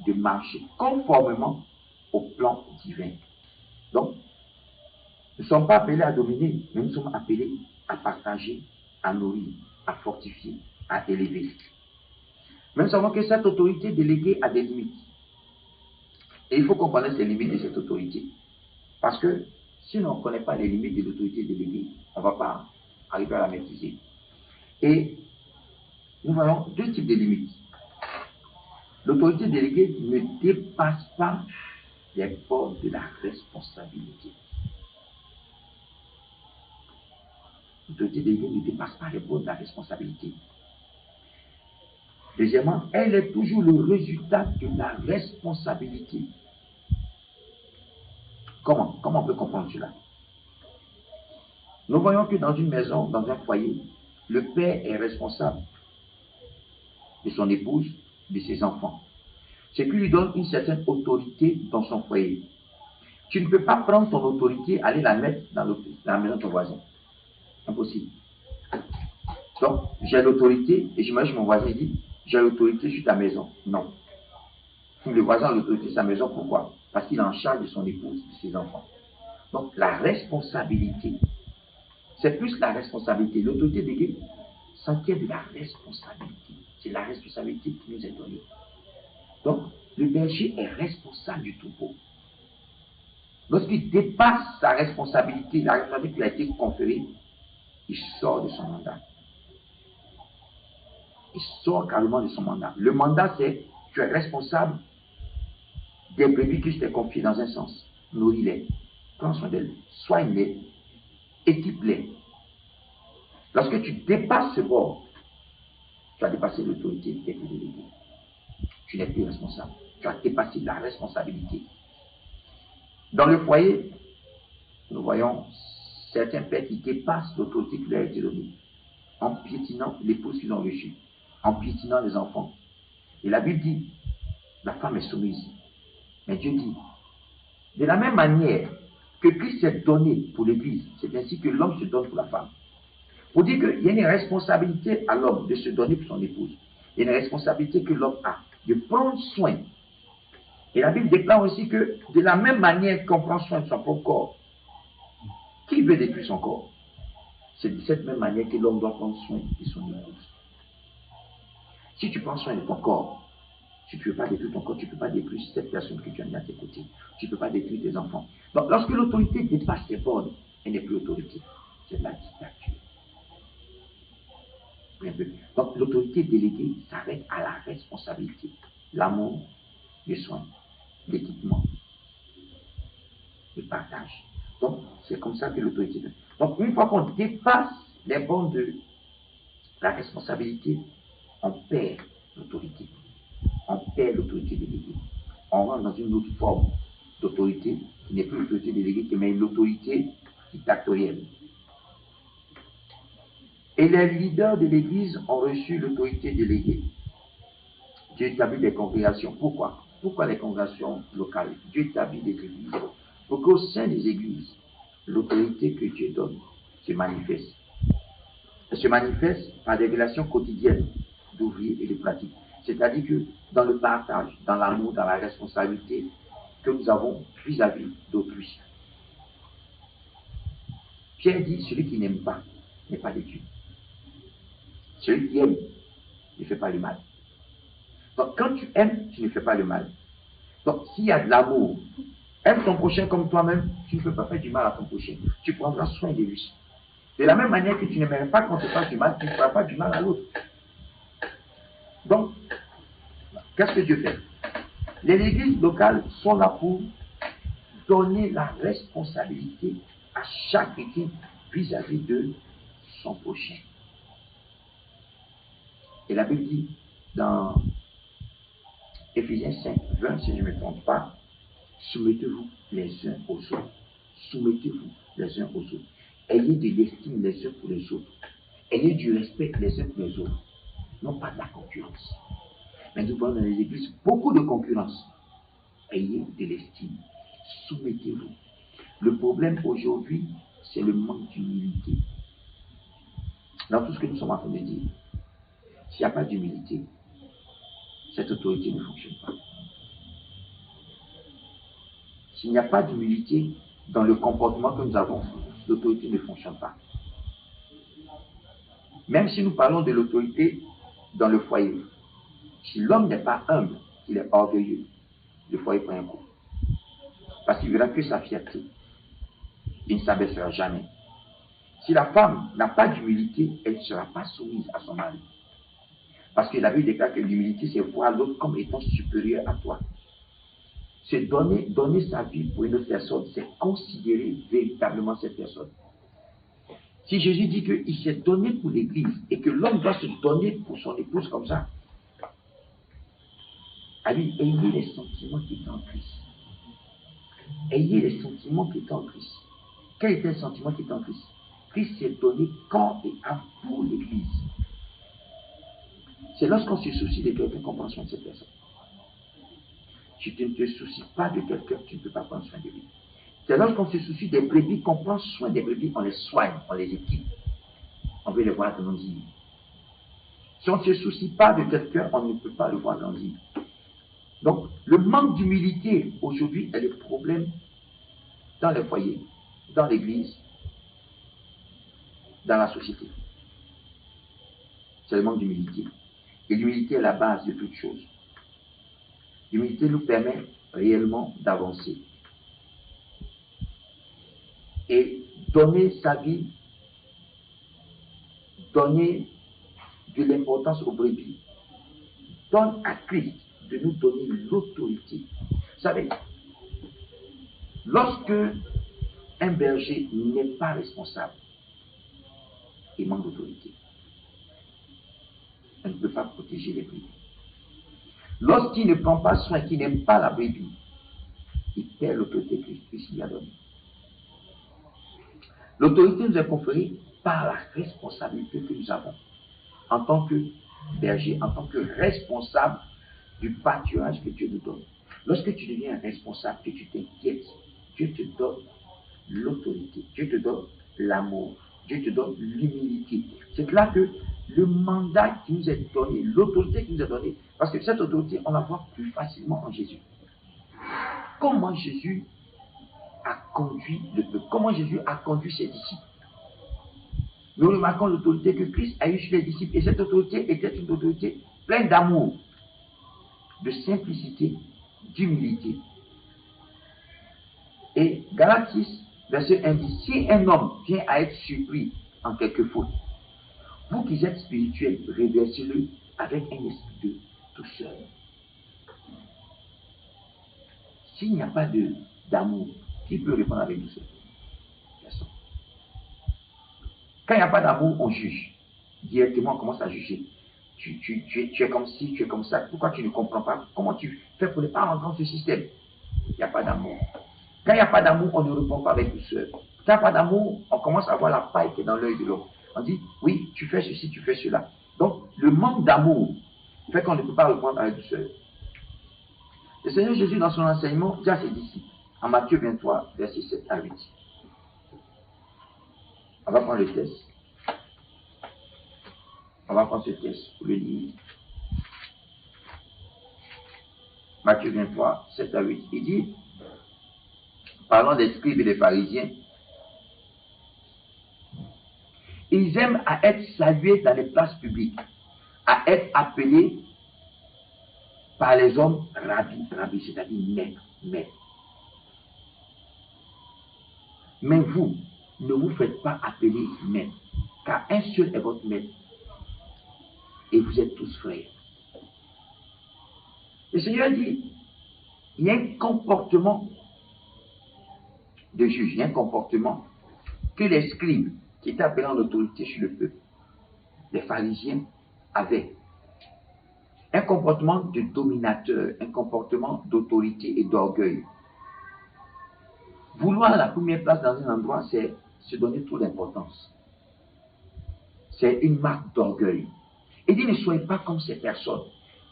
de marcher conformément au plan divin. Donc, nous ne sommes pas appelés à dominer, mais nous sommes appelés à partager, à nourrir, à fortifier, à élever. Mais nous savons que cette autorité déléguée a des limites. Et il faut qu'on connaisse les limites de cette autorité. Parce que si on ne connaît pas les limites de l'autorité déléguée, on ne va pas arriver à la maîtriser. Et nous voyons deux types de limites. L'autorité déléguée ne dépasse pas les bornes de la responsabilité. L'autorité déléguée ne dépasse pas les bornes de la responsabilité. Deuxièmement, elle est toujours le résultat de la responsabilité. Comment on peut comprendre cela? Nous voyons que dans une maison, dans un foyer, le père est responsable de son épouse, de ses enfants. Ce qui lui donne une certaine autorité dans son foyer. Tu ne peux pas prendre ton autorité, aller la mettre dans la maison de ton voisin. Impossible. Donc, j'ai l'autorité, et j'imagine mon voisin dit, j'ai l'autorité sur ta maison. Non. Le voisin a l'autorité sur sa maison, pourquoi? Parce qu'il est en charge de son épouse, de ses enfants. Donc, la responsabilité, c'est plus la responsabilité. L'autorité déléguée s'inquiète de la responsabilité. C'est la responsabilité qui nous est donnée. Donc, le berger est responsable du troupeau. Lorsqu'il dépasse sa responsabilité, la responsabilité qui lui a été conférée, il sort de son mandat. Il sort carrément de son mandat. Le mandat, c'est tu es responsable des brebis que je t'ai confiées dans un sens. Nourris-les, prends soin d'elles, soigne-les, équipe-les. Lorsque tu dépasses ce bord, tu as dépassé l'autorité qui t'est déléguée. Tu n'es plus responsable. Tu as dépassé la responsabilité. Dans le foyer, nous voyons certains pères qui dépassent l'autorité qui leur a été donnée en piétinant l'épouse qu'ils ont reçue, en piétinant les enfants. Et la Bible dit, la femme est soumise. Mais Dieu dit, de la même manière que Christ s'est donné pour l'Église, c'est ainsi que l'homme se donne pour la femme. Pour dire qu'il y a une responsabilité à l'homme de se donner pour son épouse. Il y a une responsabilité que l'homme a de prendre soin. Et la Bible déclare aussi que de la même manière qu'on prend soin de son propre corps, qui veut détruire son corps? C'est de cette même manière que l'homme doit prendre soin de son épouse. Si tu prends soin de ton corps, si tu ne veux pas détruire ton corps, tu ne peux pas détruire cette personne que tu as mis à tes côtés. Tu ne peux pas détruire tes enfants. Donc lorsque l'autorité dépasse tes bornes, elle n'est plus autorité. C'est de la dictature. Donc l'autorité déléguée s'arrête à la responsabilité, l'amour, le soin, l'équipement, le partage. Donc c'est comme ça que l'autorité. Donc une fois qu'on dépasse les bornes de la responsabilité, on perd l'autorité. On perd l'autorité déléguée. On rentre dans une autre forme d'autorité qui n'est plus l'autorité déléguée, mais l'autorité dictatoriale. Et les leaders de l'Église ont reçu l'autorité déléguée. Dieu établit des congrégations. Pourquoi? Pourquoi les congrégations locales? Dieu établit des églises. Pour qu'au sein des églises, l'autorité que Dieu donne se manifeste. Elle se manifeste par des relations quotidiennes d'ouvriers et de pratiques. C'est-à-dire que dans le partage, dans l'amour, dans la responsabilité que nous avons vis-à-vis d'autrui. Pierre dit, celui qui n'aime pas n'est pas de Dieu. Celui qui aime ne fait pas le mal. Donc quand tu aimes, tu ne fais pas le mal. Donc s'il y a de l'amour, aime ton prochain comme toi-même, tu ne peux pas faire du mal à ton prochain. Tu prendras soin de lui. De la même manière que tu n'aimerais pas qu'on te fasse du mal, tu ne feras pas du mal à l'autre. Donc, qu'est-ce que Dieu fait? Les églises locales sont là pour donner la responsabilité à chaque chrétien vis-à-vis de son prochain. Et la Bible dit dans Éphésiens 5, 20, si je ne me trompe pas, soumettez-vous les uns aux autres. Soumettez-vous les uns aux autres. Ayez de l'estime les uns pour les autres. Ayez du respect les uns pour les autres. Non pas de la concurrence. Mais nous voyons dans les églises beaucoup de concurrence. Ayez de l'estime. Soumettez-vous. Le problème aujourd'hui, c'est le manque d'humilité. Dans tout ce que nous sommes en train de dire, s'il n'y a pas d'humilité, cette autorité ne fonctionne pas. S'il n'y a pas d'humilité dans le comportement que nous avons, l'autorité ne fonctionne pas. Même si nous parlons de l'autorité dans le foyer, si l'homme n'est pas humble, il est orgueilleux, le foyer prend un coup. Parce qu'il verra que sa fierté. Il ne s'abaissera jamais. Si la femme n'a pas d'humilité, elle ne sera pas soumise à son mari. Parce que la Bible déclare que l'humilité, c'est voir l'autre comme étant supérieur à toi. C'est donner sa vie pour une autre personne, c'est considérer véritablement cette personne. Si Jésus dit qu'il s'est donné pour l'Église et que l'homme doit se donner pour son épouse comme ça, allez, ayez les sentiments qui étaient en Christ. Ayez les sentiments qui étaient en Christ. Quel était le sentiment qui était en Christ? Christ s'est donné corps et âme pour l'Église. C'est lorsqu'on se soucie de quelqu'un qu'on prend soin de cette personne. Si tu ne te soucies pas de quelqu'un, tu ne peux pas prendre soin de lui. C'est lorsqu'on se soucie des brebis qu'on prend soin des brebis, on les soigne, on les équipe. On veut les voir grandir. Si on ne se soucie pas de quelqu'un, on ne peut pas le voir grandir. Donc, le manque d'humilité aujourd'hui est le problème dans les foyers, dans l'église, dans la société. C'est le manque d'humilité. Et l'humilité est la base de toute chose. L'humilité nous permet réellement d'avancer. Et donner sa vie, donner de l'importance aux brebis, donne à Christ de nous donner l'autorité. Vous savez, lorsque un berger n'est pas responsable, il manque d'autorité. Il ne peut pas protéger les brebis. Lorsqu'il ne prend pas soin, qu'il n'aime pas la brebis, il perd l'autorité que Christ lui a donnée. L'autorité nous est conférée par la responsabilité que nous avons en tant que berger, en tant que responsable du pâturage que Dieu nous donne. Lorsque tu deviens responsable, que tu t'inquiètes, Dieu te donne l'autorité, Dieu te donne l'amour, Dieu te donne l'humilité. C'est là que le mandat qui nous est donné, l'autorité qui nous est donnée, parce que cette autorité, on la voit plus facilement en Jésus. Comment Jésus a conduit le peuple, comment Jésus a conduit ses disciples. Nous remarquons l'autorité que Christ a eue sur les disciples, et cette autorité était une autorité pleine d'amour, de simplicité, d'humilité. Et Galates 6, verset 1 dit, si un homme vient à être surpris en quelque faute, vous qui êtes spirituels, réversez-le avec un esprit de douceur. S'il n'y a pas d'amour, qui peut répondre avec douceur? Personne. Quand il n'y a pas d'amour, on juge. Directement, on commence à juger. tu es comme ci, tu es comme ça. Pourquoi tu ne comprends pas? Comment tu fais pour ne pas rentrer dans ce système? Il n'y a pas d'amour. Quand il n'y a pas d'amour, on ne répond pas avec douceur. Quand il n'y a pas d'amour, on commence à voir la paille qui est dans l'œil de l'autre. On dit, oui, tu fais ceci, tu fais cela. Donc, le manque d'amour fait qu'on ne peut pas répondre avec douceur. Le Seigneur Jésus, dans son enseignement, dit à ses disciples, en Matthieu 23, versets 7 à 8. On va prendre le texte. On va prendre ce texte pour le lire. Matthieu 23, 7 à 8. Il dit, parlant des scribes et des pharisiens, ils aiment à être salués dans les places publiques, à être appelés par les hommes rabbi, c'est-à-dire maître, maître. Mais vous, ne vous faites pas appeler maître, car un seul est votre maître, et vous êtes tous frères. Le Seigneur dit, il y a un comportement de juge, il y a un comportement que les scribes, qui étaient appelés en autorité sur le peuple, les pharisiens, avaient. Un comportement de dominateur, un comportement d'autorité et d'orgueil. Vouloir la première place dans un endroit, c'est se donner trop d'importance. C'est une marque d'orgueil. Et dit, ne soyez pas comme ces personnes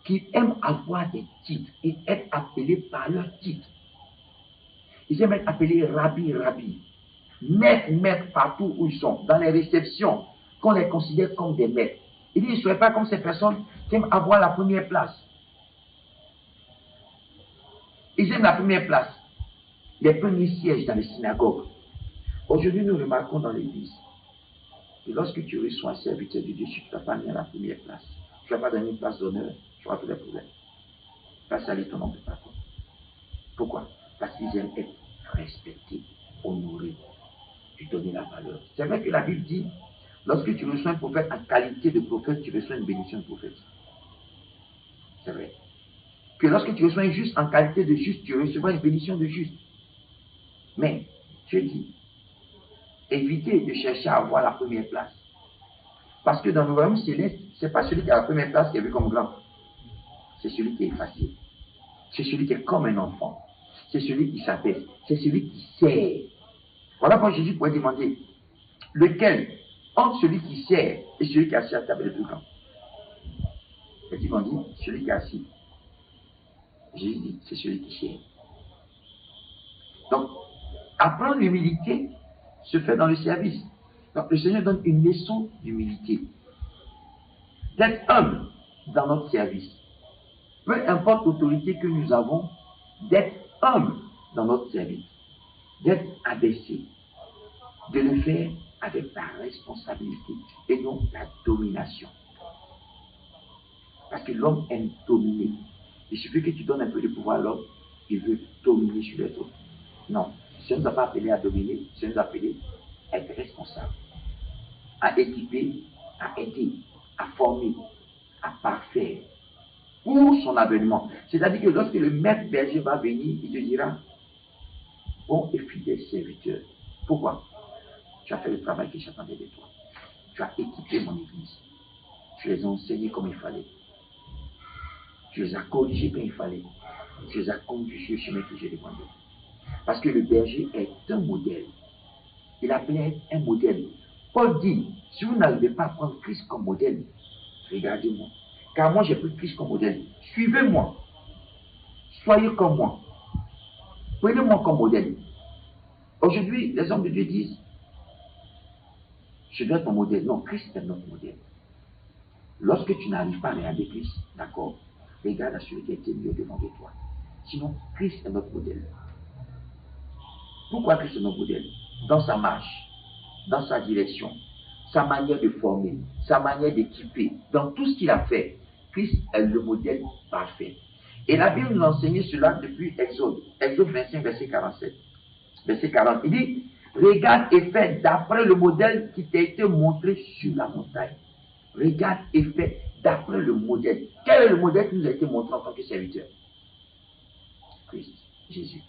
qui aiment avoir des titres et être appelés par leurs titres. Ils aiment être appelés rabbi, rabbi. Maître, maître partout où ils sont. Dans les réceptions, qu'on les considère comme des maîtres. Il dit, ne soyez pas comme ces personnes qui aiment avoir la première place. Ils aiment la première place. Les premiers sièges dans les synagogues. Aujourd'hui, nous remarquons dans l'église que lorsque tu reçois un serviteur de Dieu, tu ne vas pas mis à la première place. Tu ne vas pas donner une place d'honneur, tu vas tous les problèmes. Tu vas salir ton nom de patron. Pourquoi? Parce qu'ils aiment être respectés, honorés, lui donner la valeur. C'est vrai que la Bible dit, lorsque tu reçois un prophète en qualité de prophète, tu reçois une bénédiction de prophète. C'est vrai. Que lorsque tu reçois un juste en qualité de juste, tu recevras une bénédiction de juste. Mais, Dieu dit, évitez de chercher à avoir la première place. Parce que dans le royaume céleste, ce n'est pas celui qui a la première place qui est vu comme grand. C'est celui qui est facile. C'est celui qui est comme un enfant. C'est celui qui s'abaisse. C'est celui qui sert. Voilà pourquoi Jésus pourrait demander, lequel, entre celui qui sert et celui qui est assis à la table est le plus grand? Et ils vont dire, celui qui est assis. Jésus dit, c'est celui qui sert. Donc, apprendre l'humilité se fait dans le service. Donc, le Seigneur donne une leçon d'humilité. D'être humble dans notre service. Peu importe l'autorité que nous avons, d'être humble dans notre service. D'être abaissé. De le faire avec la responsabilité et non la domination. Parce que l'homme aime dominer. Il suffit que tu donnes un peu de pouvoir à l'homme, il veut dominer sur les autres. Non, ce ne nous a pas appelé à dominer, ce nous a appelé à être responsable, à équiper, à aider, à former, à parfaire pour son avènement. C'est-à-dire que lorsque le maître berger va venir, il te dira, bon et fidèle serviteur. Pourquoi? Tu as fait le travail que j'attendais de toi. Tu as équipé mon église. Tu les as enseignés comme il fallait. Tu les as corrigés quand il fallait. Tu les as conduits sur le chemin que j'ai demandé. Parce que le berger est un modèle. Il appelait un modèle. Paul dit, si vous n'arrivez pas à prendre Christ comme modèle, regardez-moi. Car moi j'ai pris Christ comme modèle. Suivez-moi. Soyez comme moi. Prenez-moi comme modèle. Aujourd'hui, les hommes de Dieu disent, je dois être mon modèle. Non, Christ est notre modèle. Lorsque tu n'arrives pas à regarder Christ, d'accord, regarde à celui qui a été mieux devant de toi. Sinon, Christ est notre modèle. Pourquoi Christ est notre modèle? Dans sa marche, dans sa direction, sa manière de former, sa manière d'équiper, dans tout ce qu'il a fait, Christ est le modèle parfait. Et la Bible nous enseigne cela depuis Exode. Exode 25, verset 47. Verset 40. Il dit, regarde et fais d'après le modèle qui t'a été montré sur la montagne. Regarde et fais d'après le modèle. Quel est le modèle qui nous a été montré en tant que serviteur? Christ, Jésus.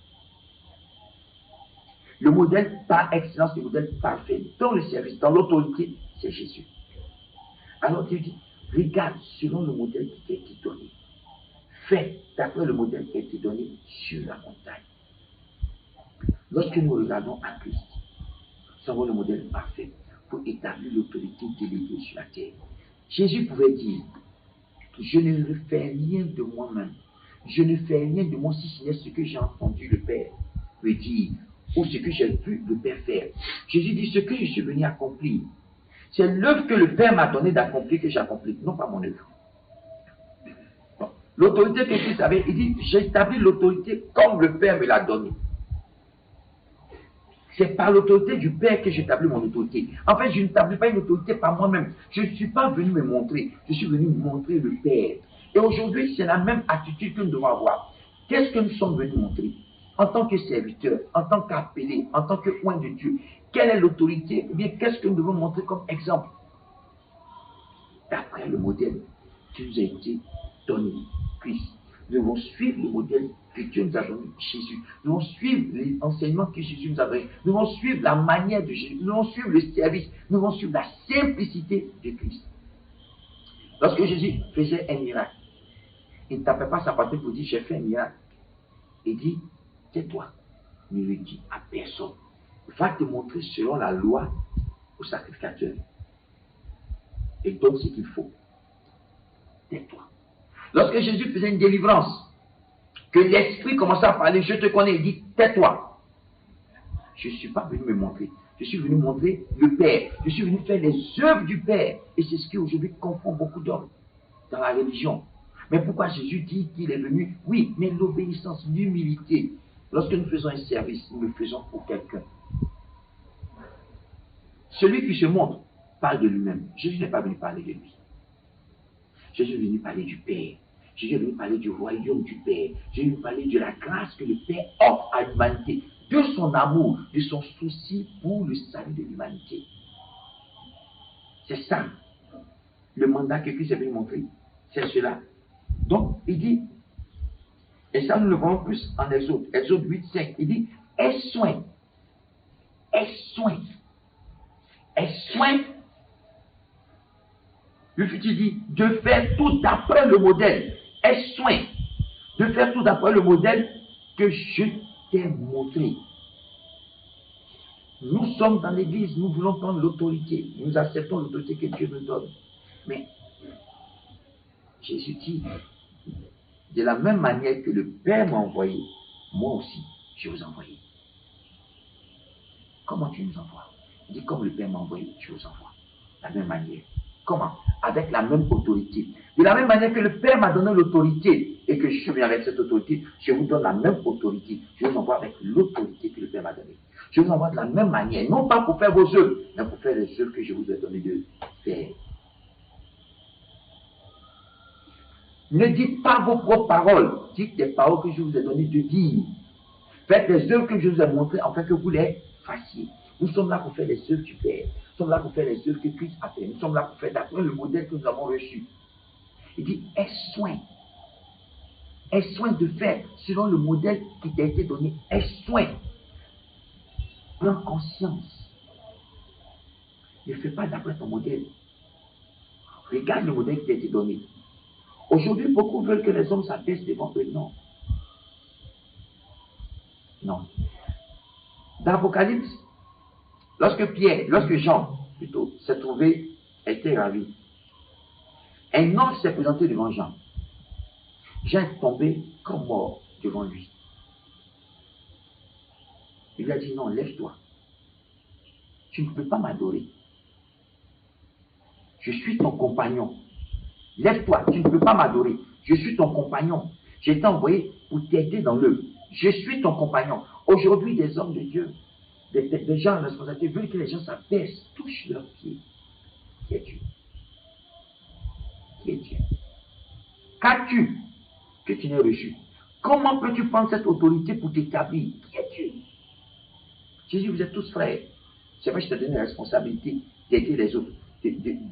Le modèle par excellence, le modèle parfait dans le service, dans l'autorité, c'est Jésus. Alors Dieu dit, Regarde selon le modèle qui t'a été donné. Fais d'après le modèle qui a été donné sur la montagne. Lorsque nous regardons à Christ, nous avons le modèle parfait pour établir l'autorité déléguée sur la terre. Jésus pouvait dire, je ne fais rien de moi-même. Je ne fais rien de moi si ce n'est ce que j'ai entendu le Père me dire, ou ce que j'ai vu le Père faire. Jésus dit, ce que je suis venu accomplir, c'est l'œuvre que le Père m'a donné d'accomplir que j'accomplis, non pas mon œuvre. L'autorité que Christ avait, il dit, j'établis l'autorité comme le Père me l'a donnée. C'est par l'autorité du Père que j'établis mon autorité. En fait, je n'établis pas une autorité par moi-même. Je ne suis pas venu me montrer. Je suis venu montrer le Père. Et aujourd'hui, c'est la même attitude que nous devons avoir. Qu'est-ce que nous sommes venus montrer? En tant que serviteurs, en tant qu'appelés, en tant que oint de Dieu, quelle est l'autorité? Ou bien qu'est-ce que nous devons montrer comme exemple? D'après le modèle qui nous a été donné, Christ. Nous devons suivre le modèle que Dieu nous a donné, Jésus. Nous devons suivre les enseignements que Jésus nous a donnés. Nous devons suivre la manière de Jésus. Nous devons suivre le service. Nous devons suivre la simplicité de Christ. Lorsque Jésus faisait un miracle, il ne tapait pas sa poitrine pour dire j'ai fait un miracle. Il dit tais-toi. Ne le dis à personne. Va te montrer selon la loi au sacrificateur. Et donne ce qu'il faut. Tais-toi. Lorsque Jésus faisait une délivrance, que l'Esprit commençait à parler, je te connais, il dit, tais-toi. Je ne suis pas venu me montrer. Je suis venu montrer le Père. Je suis venu faire les œuvres du Père. Et c'est ce qui aujourd'hui confond beaucoup d'hommes dans la religion. Mais pourquoi Jésus dit qu'il est venu? Oui, mais l'obéissance, l'humilité. Lorsque nous faisons un service, nous le faisons pour quelqu'un. Celui qui se montre parle de lui-même. Jésus n'est pas venu parler de lui. Jésus est venu parler du Père. Jésus est venu parler du royaume du Père. Jésus est venu parler de la grâce que le Père offre à l'humanité, de son amour, de son souci pour le salut de l'humanité. C'est ça, le mandat que Christ est venu montrer. C'est cela. Donc, il dit, et ça nous le voyons plus en Exode, Exode 8, 5, il dit, aie soin, le futur dit de faire tout d'après le modèle. Aie soin de faire tout d'après le modèle que je t'ai montré. Nous sommes dans l'église, nous voulons prendre l'autorité. Nous acceptons l'autorité que Dieu nous donne. Mais Jésus dit, de la même manière que le Père m'a envoyé, moi aussi, je vous envoie. Comment tu nous envoies? Il dit, comme le Père m'a envoyé, je vous envoie. De la même manière. Comment? Avec la même autorité. De la même manière que le Père m'a donné l'autorité et que je suis venu avec cette autorité, je vous donne la même autorité. Je vous envoie avec l'autorité que le Père m'a donnée. Je vous envoie de la même manière, non pas pour faire vos œuvres, mais pour faire les œuvres que je vous ai donné de faire. Ne dites pas vos propres paroles, dites les paroles que je vous ai données de dire. Faites les œuvres que je vous ai montrées afin que vous les fassiez. Nous sommes là pour faire les œuvres du Père. Nous sommes là pour faire les œuvres que Christ a fait. Nous sommes là pour faire d'après le modèle que nous avons reçu. Il dit, aie soin. Aie soin de faire selon le modèle qui t'a été donné. Aie soin. Prends conscience. Ne fais pas d'après ton modèle. Regarde le modèle qui t'a été donné. Aujourd'hui, beaucoup veulent que les hommes s'abaissent devant eux. Non. Non. Dans l'Apocalypse, lorsque Jean, plutôt, s'est trouvé, était ravi, un ange s'est présenté devant Jean. Jean est tombé comme mort devant lui. Il lui a dit, non, lève-toi. Tu ne peux pas m'adorer. Je suis ton compagnon. Lève-toi, tu ne peux pas m'adorer. Je suis ton compagnon. J'ai été envoyé pour t'aider dans l'œuvre. Je suis ton compagnon. Aujourd'hui, des hommes de Dieu, des gens en responsabilité veulent que les gens s'abaissent, touchent leurs pieds. Qui est Dieu? Qui est Dieu? Qu'as-tu que tu n'aies reçu? Comment peux-tu prendre cette autorité pour t'établir? Qui est Dieu? Jésus, vous êtes tous frères. C'est vrai, je t'ai donné la responsabilité d'aider les autres,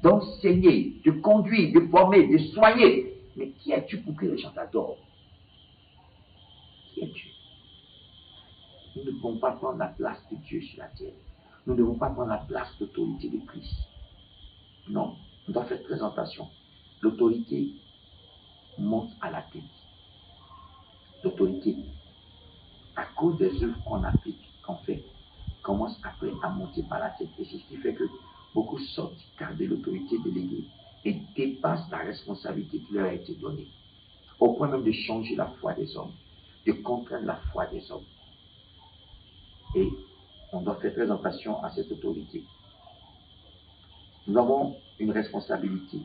d'enseigner, de conduire, de former, de soigner. Mais qui es-tu pour que les gens t'adorent? Qui es-tu? Nous ne pouvons pas prendre la place de Dieu sur la terre. Nous ne devons pas prendre la place d'autorité de Christ. Non, nous devons faire très attention. l'autorité monte à la tête. L'autorité, à cause des œuvres qu'on applique, qu'on fait, commence après à monter par la tête. Et c'est ce qui fait que beaucoup sortent du cadre de l'autorité déléguée et dépassent la responsabilité qui leur a été donnée, au point même de changer la foi des hommes, de contraindre la foi des hommes. Et on doit faire très attention à cette autorité. Nous avons une responsabilité,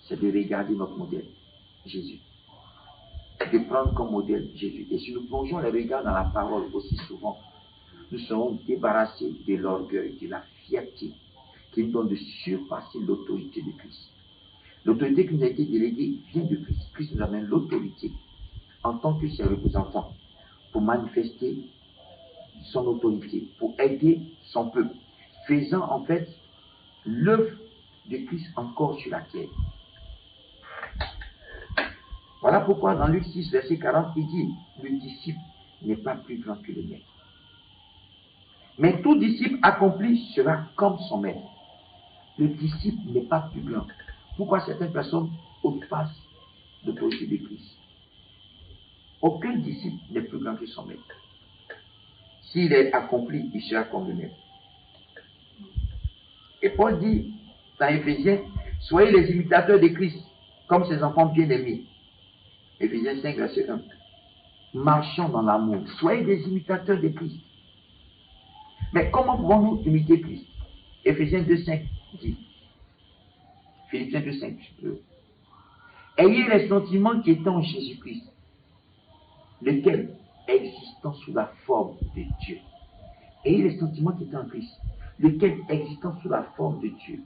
c'est de regarder notre modèle, Jésus. De prendre comme modèle Jésus. Et si nous plongeons les regards dans la parole aussi souvent, nous serons débarrassés de l'orgueil, de la fierté qui nous donne de surpasser l'autorité de Christ. L'autorité qui nous a été déléguée vient de Christ. Christ nous amène l'autorité en tant que ses représentants pour manifester son autorité, pour aider son peuple, faisant en fait l'œuvre de Christ encore sur la terre. Voilà pourquoi dans Luc 6, verset 40, il dit, le disciple n'est pas plus grand que le maître. Mais tout disciple accompli sera comme son maître. Le disciple n'est pas plus grand. Pourquoi certaines personnes outrepassent l'autorité de Christ? Aucun disciple n'est plus grand que son maître. S'il est accompli, il sera comme le maître. Et Paul dit dans Éphésiens, soyez les imitateurs de Christ, comme ses enfants bien-aimés. Éphésiens 5, verset 1. Marchons dans l'amour. Soyez des imitateurs de Christ. Mais comment pouvons-nous imiter Christ? Éphésiens 2, 5 dit. Philippiens 2, 5. Ayez les sentiments qui étaient en Jésus-Christ, lequel, existant sous la forme de Dieu. Ayez les sentiments qui étaient en Christ, lequel, existant sous la forme de Dieu,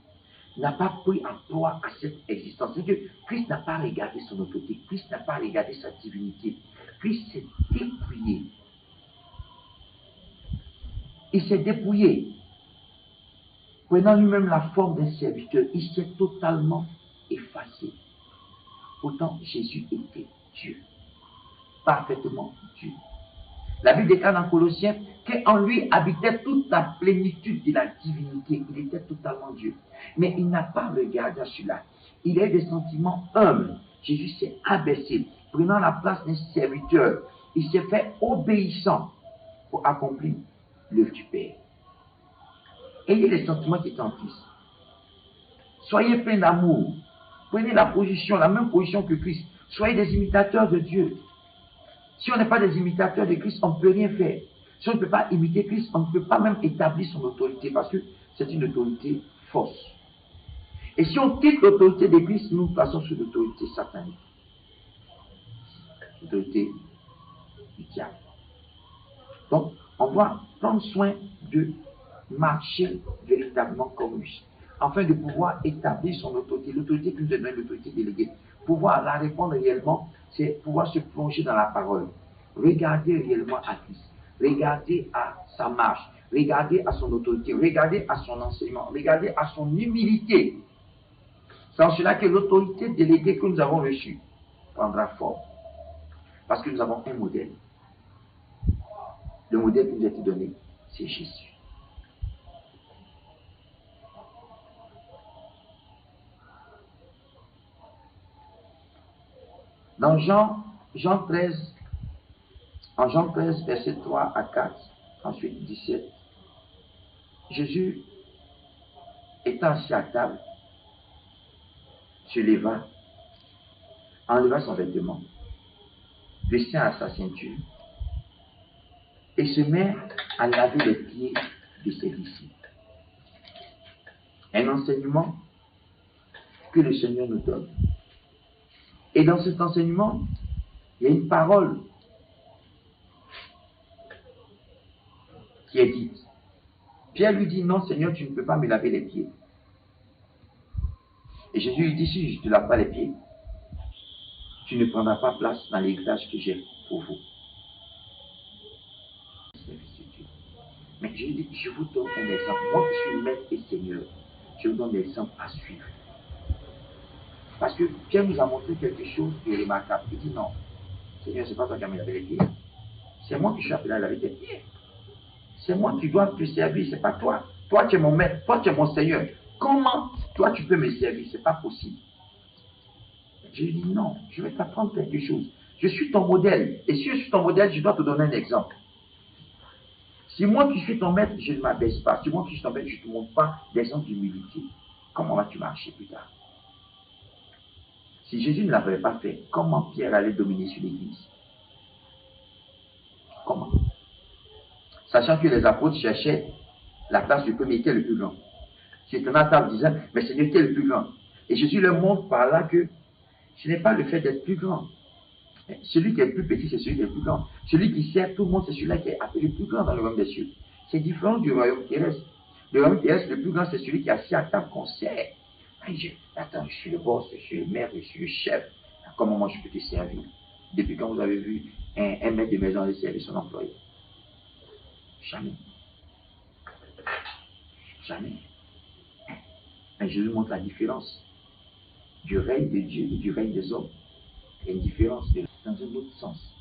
n'a pas pris en proie à cette existence. C'est que Christ n'a pas regardé son autorité, Christ n'a pas regardé sa divinité. Christ s'est dépouillé. Il s'est dépouillé. Prenant lui-même la forme d'un serviteur, il s'est totalement effacé. Pourtant, Jésus était Dieu. Parfaitement Dieu. La Bible déclare dans Colossiens qu'en lui habitait toute la plénitude de la divinité. Il était totalement Dieu. Mais il n'a pas regardé à cela. Il a des sentiments humbles. Jésus s'est abaissé, prenant la place d'un serviteur. Il s'est fait obéissant pour accomplir l'œuvre du Père. Ayez les sentiments qui sont en Christ. Soyez pleins d'amour. Prenez la même position que Christ. Soyez des imitateurs de Dieu. Si on n'est pas des imitateurs de Christ, on ne peut rien faire. Si on ne peut pas imiter Christ, on ne peut pas même établir son autorité parce que c'est une autorité fausse. Et si on quitte l'autorité de Christ, nous passons sous l'autorité satanique. L'autorité du diable. Donc, on doit prendre soin de marcher véritablement comme lui, afin de pouvoir établir son autorité, l'autorité qui nous est donnée, l'autorité déléguée. Pouvoir la répondre réellement, c'est pouvoir se plonger dans la parole, regarder réellement à Christ, regarder à sa marche, regarder à son autorité, regarder à son enseignement, regarder à son humilité. C'est en cela que l'autorité déléguée que nous avons reçue prendra forme. Parce que nous avons un modèle. Le modèle qui nous a été donné, c'est Jésus. Dans Jean 13, en Jean 13, verset 3 à 4, ensuite 17, Jésus, étant assis à table, se leva, enleva son vêtement, descend à sa ceinture, et se met à laver les pieds de ses disciples. Un enseignement que le Seigneur nous donne. Et dans cet enseignement, il y a une parole qui est dite. Pierre lui dit, non Seigneur, tu ne peux pas me laver les pieds. Et Jésus lui dit, si je ne te lave pas les pieds, tu ne prendras pas place dans l'héritage que j'ai pour vous. Mais je dis, je vous donne un exemple. Moi qui suis maître et Seigneur, je vous donne un exemple à suivre. Parce que Pierre nous a montré quelque chose de remarquable. Il dit non, Seigneur, ce n'est pas toi qui as me lavé les pieds. C'est moi qui suis appelé à laver tes pieds. C'est moi qui dois te servir, ce n'est pas toi. Toi, tu es mon maître, toi, tu es mon Seigneur. Comment toi, tu peux me servir? Ce n'est pas possible. Jésus dit non, je vais t'apprendre quelque chose. Je suis ton modèle. Et si je suis ton modèle, je dois te donner un exemple. Si moi qui suis ton maître, je ne m'abaisse pas. Si moi qui suis ton maître, je ne te montre pas d'exemple d'humilité. Comment vas-tu marcher plus tard? Si Jésus ne l'avait pas fait, comment Pierre allait dominer sur l'Église? Comment? Sachant que les apôtres cherchaient la place du premier qui est le plus grand. Qui était à table disant, mais Seigneur, qui est le plus grand? Et Jésus leur montre par là que ce n'est pas le fait d'être plus grand. Celui qui est le plus petit, c'est celui qui est le plus grand. Celui qui sert tout le monde, c'est celui-là qui est appelé le plus grand dans le royaume des cieux. C'est différent du royaume terrestre. Le royaume terrestre, le plus grand, c'est celui qui est assis à table qu'on sert. Attends, je suis le boss, je suis le maître, je suis le chef. Comment moi je peux te servir? Depuis quand vous avez vu un maître de maison aller servir son employé? Jamais. Jamais. Mais Jésus montre la différence du règne de Dieu et du règne des hommes. Il y a une différence dans un autre sens.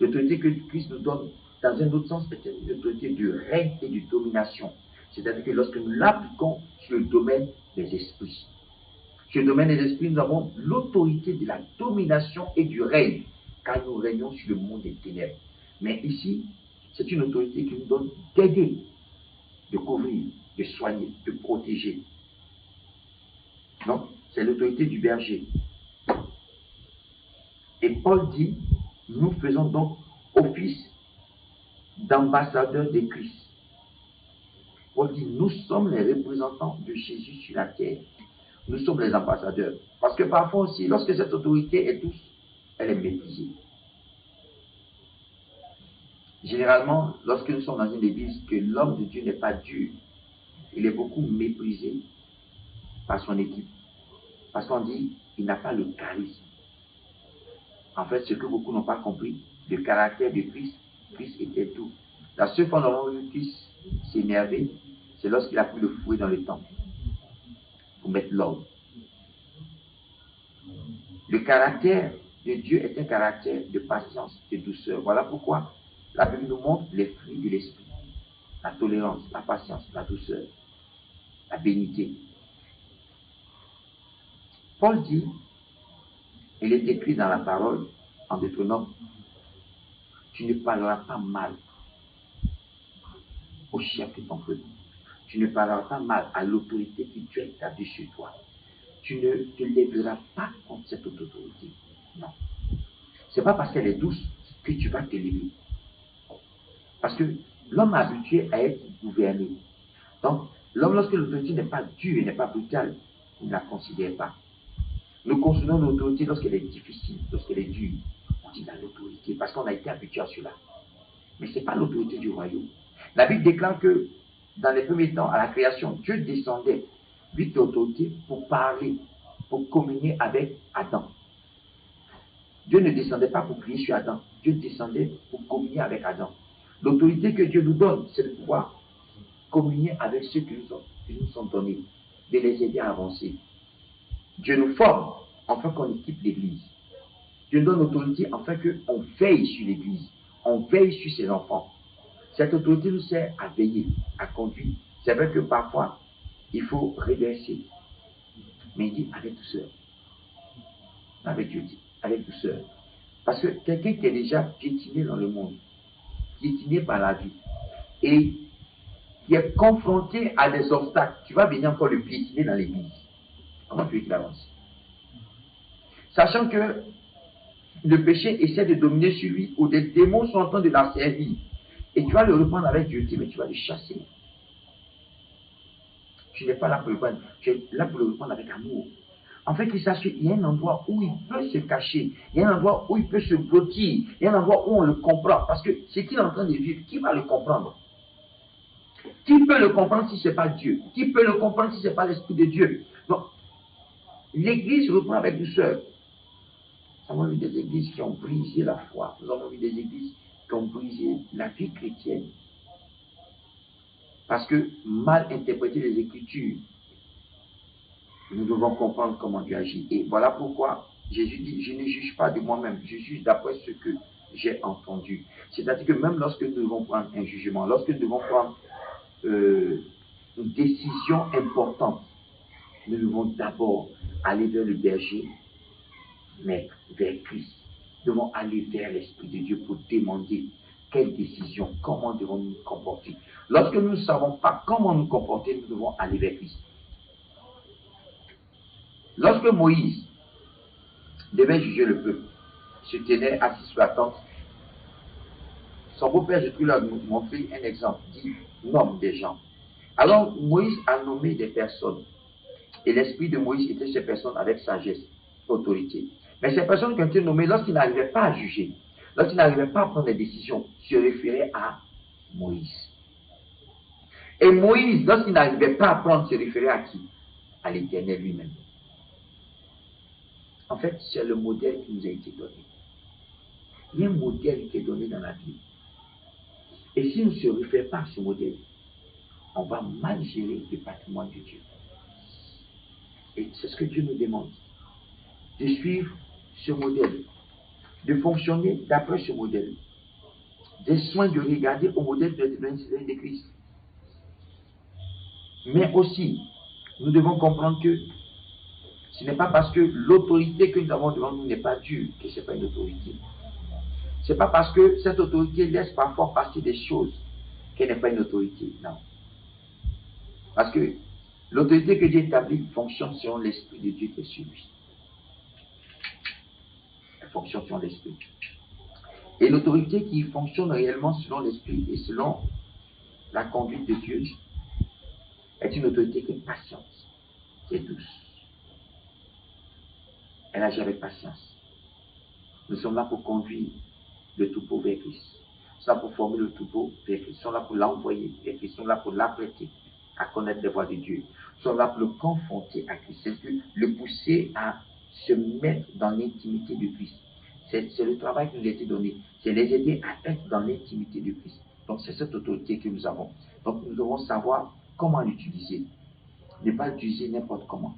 L'autorité que Christ nous donne dans un autre sens est une autorité de règne et de domination. C'est-à-dire que lorsque nous l'appliquons sur le domaine des esprits, sur le domaine des esprits, nous avons l'autorité de la domination et du règne, car nous régnons sur le monde des ténèbres. Mais ici, c'est une autorité qui nous donne d'aider, de couvrir, de soigner, de protéger. Donc, c'est l'autorité du berger. Et Paul dit, nous faisons donc office d'ambassadeurs de Christ. Paul dit, nous sommes les représentants de Jésus sur la terre. Nous sommes les ambassadeurs. Parce que parfois aussi, lorsque cette autorité est douce, elle est méprisée. Généralement, lorsque nous sommes dans une église, que l'homme de Dieu n'est pas dur, il est beaucoup méprisé par son équipe. Parce qu'on dit, il n'a pas le charisme. En fait, ce que beaucoup n'ont pas compris, le caractère de Christ, Christ était doux. La seule fois où on a vu Christ s'énerver, c'est lorsqu'il a pris le fouet dans le temple pour mettre l'ordre. Le caractère de Dieu est un caractère de patience, de douceur. Voilà pourquoi la Bible nous montre les fruits de l'esprit. La tolérance, la patience, la douceur, la bénité. Paul dit, il est écrit dans la parole, en Deutéronome, tu ne parleras pas mal au chef de ton peuple. Tu ne parleras pas mal à l'autorité que Dieu a établie sur toi. Tu ne te lèveras pas contre cette autorité. Non. Ce n'est pas parce qu'elle est douce que tu vas te lever. Parce que l'homme est habitué à être gouverné. Donc, l'homme, lorsque l'autorité n'est pas dure et n'est pas brutale, il ne la considère pas. Nous considérons l'autorité lorsqu'elle est difficile, lorsqu'elle est dure. On dit dans l'autorité parce qu'on a été habitué à cela. Mais ce n'est pas l'autorité du royaume. La Bible déclare que dans les premiers temps, à la création, Dieu descendait 8 autorités pour parler, pour communier avec Adam. Dieu ne descendait pas pour prier sur Adam. Dieu descendait pour communier avec Adam. L'autorité que Dieu nous donne, c'est de pouvoir communier avec ceux qui nous sont donnés, de les aider à avancer. Dieu nous forme afin qu'on équipe l'Église. Dieu nous donne l'autorité afin qu'on veille sur l'Église, on veille sur ses enfants. Cette autorité nous sert à veiller, à conduire. C'est vrai que parfois, il faut reverser. Mais il dit avec douceur. Avec Dieu dit, avec douceur. Parce que quelqu'un qui est déjà piétiné dans le monde, piétiné par la vie, et qui est confronté à des obstacles, tu vas venir encore le piétiner dans l'église. Comment tu veux qu'il avance? Sachant que le péché essaie de dominer sur lui, ou des démons sont en train de l'asservir. Et tu vas le reprendre avec Dieu, mais tu vas le chasser. Tu n'es pas là pour le reprendre, tu es là pour le reprendre avec amour. En fait, il s'assure, il y a un endroit où il peut se cacher, il y a un endroit où il peut se blottir, il y a un endroit où on le comprend. Parce que ce qu'il est en train de vivre, qui va le comprendre? Qui peut le comprendre si ce n'est pas Dieu? Qui peut le comprendre si ce n'est pas l'Esprit de Dieu? Donc, l'Église reprend avec douceur. Nous avons vu des églises qui ont brisé la foi. Nous avons vu des églises qui ont brisé la vie chrétienne. Parce que mal interpréter les Écritures, nous devons comprendre comment Dieu agit. Et voilà pourquoi Jésus dit, je ne juge pas de moi-même, je juge d'après ce que j'ai entendu. C'est-à-dire que même lorsque nous devons prendre un jugement, lorsque nous devons prendre une décision importante, nous devons d'abord aller vers le berger transmettre vers Christ. Nous devons aller vers l'Esprit de Dieu pour demander quelle décision, comment devons-nous nous comporter. Lorsque nous ne savons pas comment nous comporter, nous devons aller vers Christ. Lorsque Moïse devait juger le peuple, se tenait assis sur la tente, son beau-père Jésus leur a montré un exemple, dit nomme des gens. Alors Moïse a nommé des personnes, et l'esprit de Moïse était ces personnes avec sagesse, autorité. Mais ces personnes qui ont été nommées, lorsqu'ils n'arrivaient pas à juger, lorsqu'ils n'arrivaient pas à prendre des décisions, se référaient à Moïse. Et Moïse, lorsqu'il n'arrivait pas à prendre, se référait à qui? À l'Éternel lui-même. En fait, c'est le modèle qui nous a été donné. Il y a un modèle qui est donné dans la Bible. Et si on ne se réfère pas à ce modèle, on va mal gérer le patrimoine de Dieu. Et c'est ce que Dieu nous demande. De suivre ce modèle. De fonctionner d'après ce modèle. Des soins de regarder au modèle de Christ. Mais aussi, nous devons comprendre que ce n'est pas parce que l'autorité que nous avons devant nous n'est pas dure que ce n'est pas une autorité. Ce n'est pas parce que cette autorité laisse parfois passer des choses qu'elle n'est pas une autorité. Non. Parce que l'autorité que Dieu établit fonctionne selon l'Esprit de Dieu qui est sur lui. Elle fonctionne selon l'Esprit. Et l'autorité qui fonctionne réellement selon l'Esprit et selon la conduite de Dieu est une autorité qui est patiente, qui est douce. Elle agit avec patience. Nous sommes là pour conduire le troupeau vers Christ. Nous sommes là pour former le troupeau vers Christ. Nous sommes là pour l'envoyer vers Christ. Nous sommes là pour l'apprêter à connaître les voies de Dieu. Nous sommes là pour le confronter à Christ. C'est le pousser à se mettre dans l'intimité de Christ. C'est le travail qui nous a été donné. C'est les aider à être dans l'intimité de Christ. Donc c'est cette autorité que nous avons. Donc nous devons savoir comment l'utiliser. Ne pas l'utiliser n'importe comment.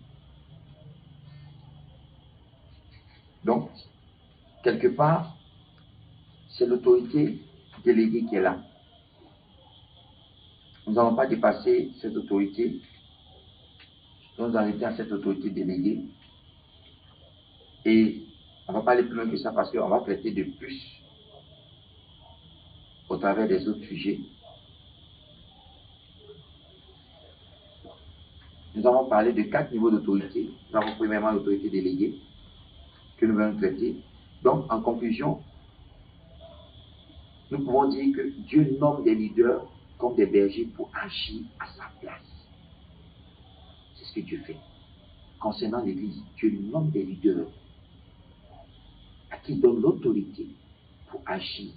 Donc, quelque part, c'est l'autorité déléguée qui est là. Nous n'allons pas dépasser cette autorité. Nous allons arrêter à cette autorité déléguée. Et on ne va pas aller plus loin que ça parce qu'on va traiter de plus au travers des autres sujets. Nous avons parlé de 4 niveaux d'autorité. Nous avons premièrement l'autorité déléguée que nous allons traiter. Donc, en conclusion, nous pouvons dire que Dieu nomme des leaders comme des bergers pour agir à sa place. C'est ce que Dieu fait. Concernant l'Église, Dieu nomme des leaders à qui il donne l'autorité pour agir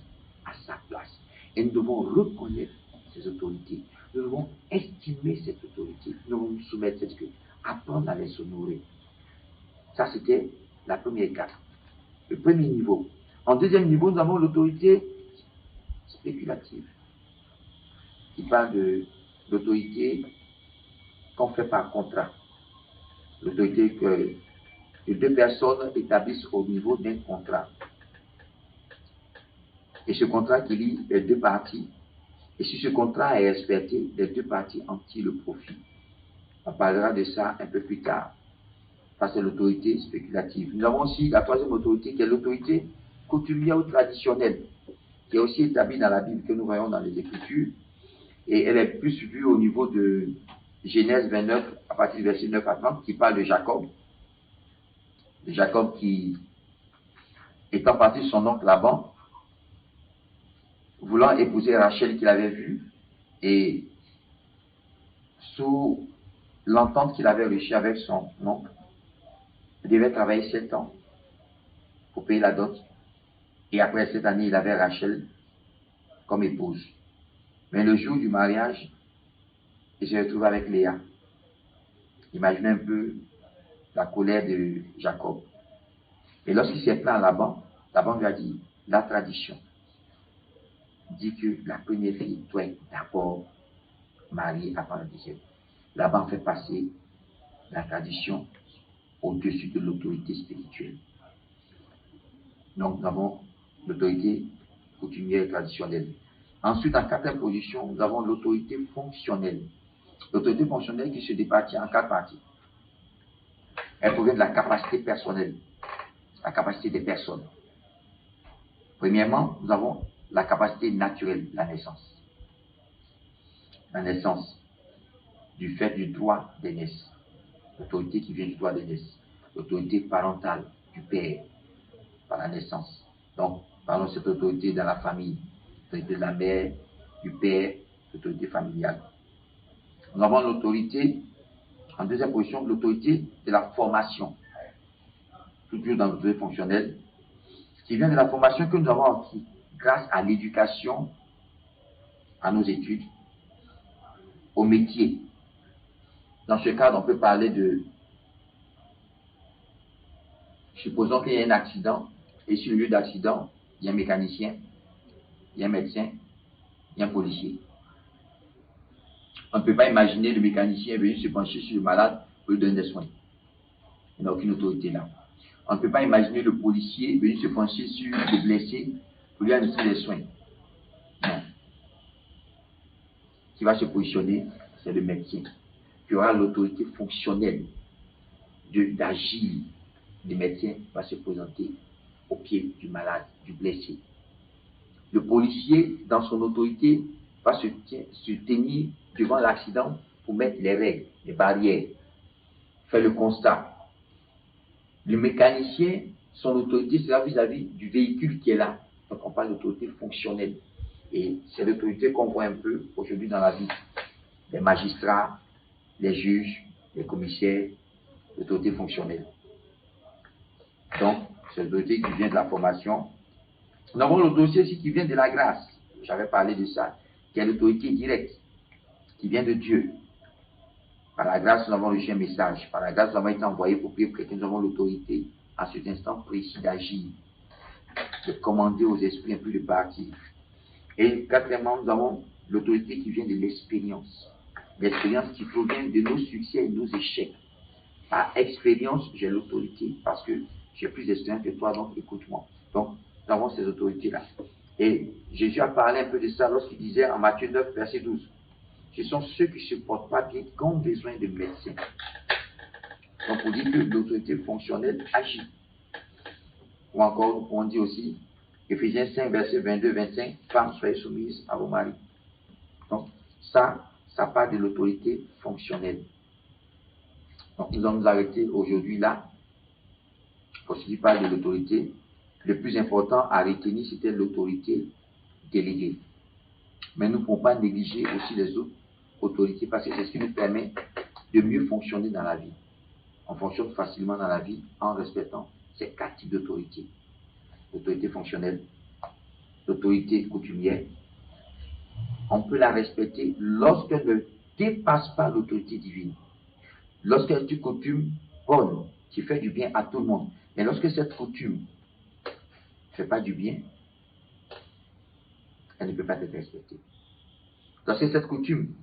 à sa place. Et nous devons reconnaître ces autorités. Nous devons estimer cette autorité. Nous devons nous soumettre à ce que apprendre à les honorer. Ça, c'était la première étape. Le premier niveau. En deuxième niveau, nous avons l'autorité spéculative. Qui parle de l'autorité qu'on fait par contrat. L'autorité que les deux personnes établissent au niveau d'un contrat. Et ce contrat qui lie les deux parties. Et si ce contrat est respecté, les deux parties en tirent le profit. On parlera de ça un peu plus tard. Ça, c'est l'autorité spéculative. Nous avons aussi la troisième autorité qui est l'autorité coutumière ou traditionnelle, qui est aussi établie dans la Bible que nous voyons dans les Écritures. Et elle est plus vue au niveau de Genèse 29, à partir du verset 9 à 30, qui parle de Jacob. De Jacob qui, étant parti de son oncle Laban, voulant épouser Rachel qu'il avait vue, et sous l'entente qu'il avait réussi avec son oncle, il devait travailler 7 ans pour payer la dot. Et après cette année, il avait Rachel comme épouse. Mais le jour du mariage, il s'est retrouvé avec Léa. Imaginez un peu la colère de Jacob. Et lorsqu'il s'est plaint à Laban, Laban lui a dit, la tradition dit que la première fille doit être d'abord mariée avant la deuxième. Laban fait passer la tradition au-dessus de l'autorité spirituelle. Donc nous avons l'autorité coutumière et traditionnelle. Ensuite, en quatrième position, nous avons l'autorité fonctionnelle. L'autorité fonctionnelle qui se départit en 4 parties. Elle provient de la capacité personnelle. la capacité des personnes. Premièrement, nous avons la capacité naturelle, la naissance. La naissance du fait du droit d'aînesse, l'autorité qui vient du droit d'aînesse, l'autorité parentale du père par la naissance. Donc, parlons de cette autorité dans la famille, l'autorité de la mère, du père, l'autorité familiale. Nous avons l'autorité, en deuxième position, l'autorité de la formation, toujours dans l'autorité fonctionnelle, qui vient de la formation que nous avons acquis grâce à l'éducation, à nos études, au métier. Dans ce cadre, on peut parler de, supposons qu'il y ait un accident, et sur le lieu d'accident, il y a un mécanicien, il y a un médecin, il y a un policier. On ne peut pas imaginer le mécanicien venir se pencher sur le malade pour lui donner des soins. Il n'a aucune autorité là. On ne peut pas imaginer le policier venir se pencher sur le blessé pour lui administrer des soins. Non. Qui va se positionner, c'est le médecin, qui aura l'autorité fonctionnelle d'agir. Le médecin va se présenter au pied du malade, du blessé. Le policier, dans son autorité, va se tenir devant l'accident pour mettre les règles, les barrières, faire le constat. Le mécanicien, son autorité sera vis-à-vis du véhicule qui est là. Donc on parle d'autorité fonctionnelle. Et c'est l'autorité qu'on voit un peu aujourd'hui dans la vie. Les magistrats, les juges, les commissaires, l'autorité fonctionnelle. Donc, c'est l'autorité qui vient de la formation. Nous avons l'autorité aussi qui vient de la grâce. J'avais parlé de ça. Qui est l'autorité directe, qui vient de Dieu. Par la grâce, nous avons reçu un message. Par la grâce, nous avons été envoyés pour prier pour que nous avons l'autorité, à cet instant précis, d'agir, de commander aux esprits un peu de partir. Et quatrièmement, nous avons l'autorité qui vient de l'expérience. L'expérience qui provient de nos succès et de nos échecs. Par expérience, j'ai l'autorité parce que j'ai plus d'expérience que toi, donc écoute-moi. Donc, nous avons ces autorités-là. Et Jésus a parlé un peu de ça lorsqu'il disait en Matthieu 9, verset 12. Ce sont ceux qui ne se portent pas bien qui ont besoin de médecins. Donc, on dit que l'autorité fonctionnelle agit. Ou encore, on dit aussi, Éphésiens 5, verset 22-25, femmes, soyez soumises à vos maris. Donc, ça part de l'autorité fonctionnelle. Donc, nous allons nous arrêter aujourd'hui là. Pour ce qui parle de l'autorité, le plus important à retenir, c'était l'autorité déléguée. Mais nous ne pouvons pas négliger aussi les autres autorités parce que c'est ce qui nous permet de mieux fonctionner dans la vie. On fonctionne facilement dans la vie en respectant ces 4 types d'autorités. L'autorité fonctionnelle, l'autorité coutumière. On peut la respecter lorsqu'elle ne dépasse pas l'autorité divine. Lorsqu'elle est une coutume bonne, qui fait du bien à tout le monde. Mais lorsque cette coutume ne fait pas du bien, elle ne peut pas être respectée. Lorsque cette coutume,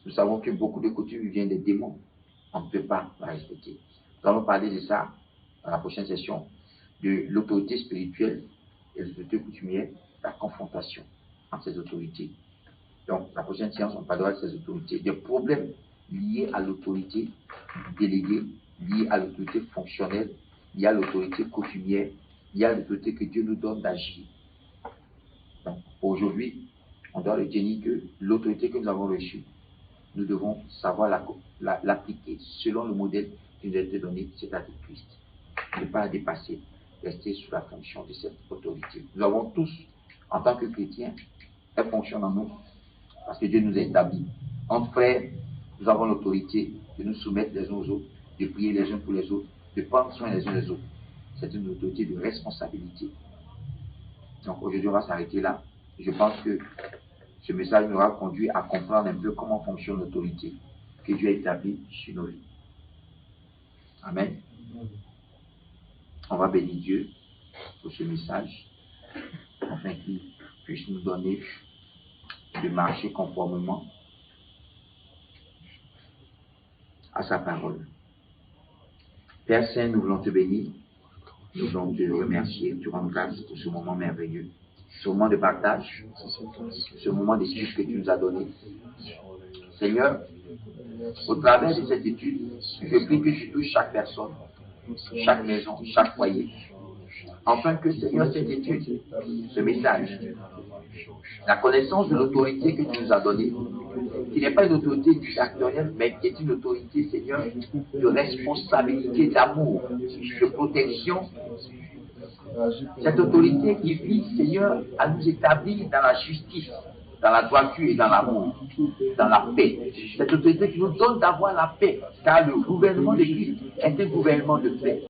nous savons que beaucoup de coutumes viennent des démons, on ne peut pas la respecter. Nous allons parler de ça dans la prochaine session, de l'autorité spirituelle et l'autorité coutumière, la confrontation entre ces autorités. Donc, la prochaine séance, on parlera de ces autorités, des problèmes liés à l'autorité déléguée, liés à l'autorité fonctionnelle, liés à l'autorité coutumière, liés à l'autorité que Dieu nous donne d'agir. Donc, aujourd'hui, on doit retenir que l'autorité que nous avons reçue, nous devons savoir l'appliquer selon le modèle qui nous a été donné, c'est-à-dire Christ. Ne pas la dépasser, rester sous la fonction de cette autorité. Nous avons tous, en tant que chrétiens, une fonction en nous, parce que Dieu nous a établis. Entre frères, nous avons l'autorité de nous soumettre les uns aux autres, de prier les uns pour les autres, de prendre soin les uns des autres. C'est une autorité de responsabilité. Donc aujourd'hui, on va s'arrêter là. Je pense que ce message nous aura conduit à comprendre un peu comment fonctionne l'autorité que Dieu a établie sur nos vies. Amen. On va bénir Dieu pour ce message, afin qu'il puisse nous donner de marcher conformément à sa parole. Père Saint, nous voulons te bénir, nous voulons te remercier, te rendre grâce pour ce moment merveilleux, ce moment de partage, ce moment d'étude que tu nous as donné. Seigneur, au travers de cette étude, je prie que tu touches chaque personne, chaque maison, chaque foyer, Afin que, Seigneur, cette étude, ce message, la connaissance de l'autorité que tu nous as donnée, qui n'est pas une autorité dictatoriale, mais qui est une autorité, Seigneur, de responsabilité, d'amour, de protection. Cette autorité qui vise, Seigneur, à nous établir dans la justice, dans la droiture et dans l'amour, dans la paix. Cette autorité qui nous donne d'avoir la paix, car le gouvernement de Christ est un gouvernement de paix.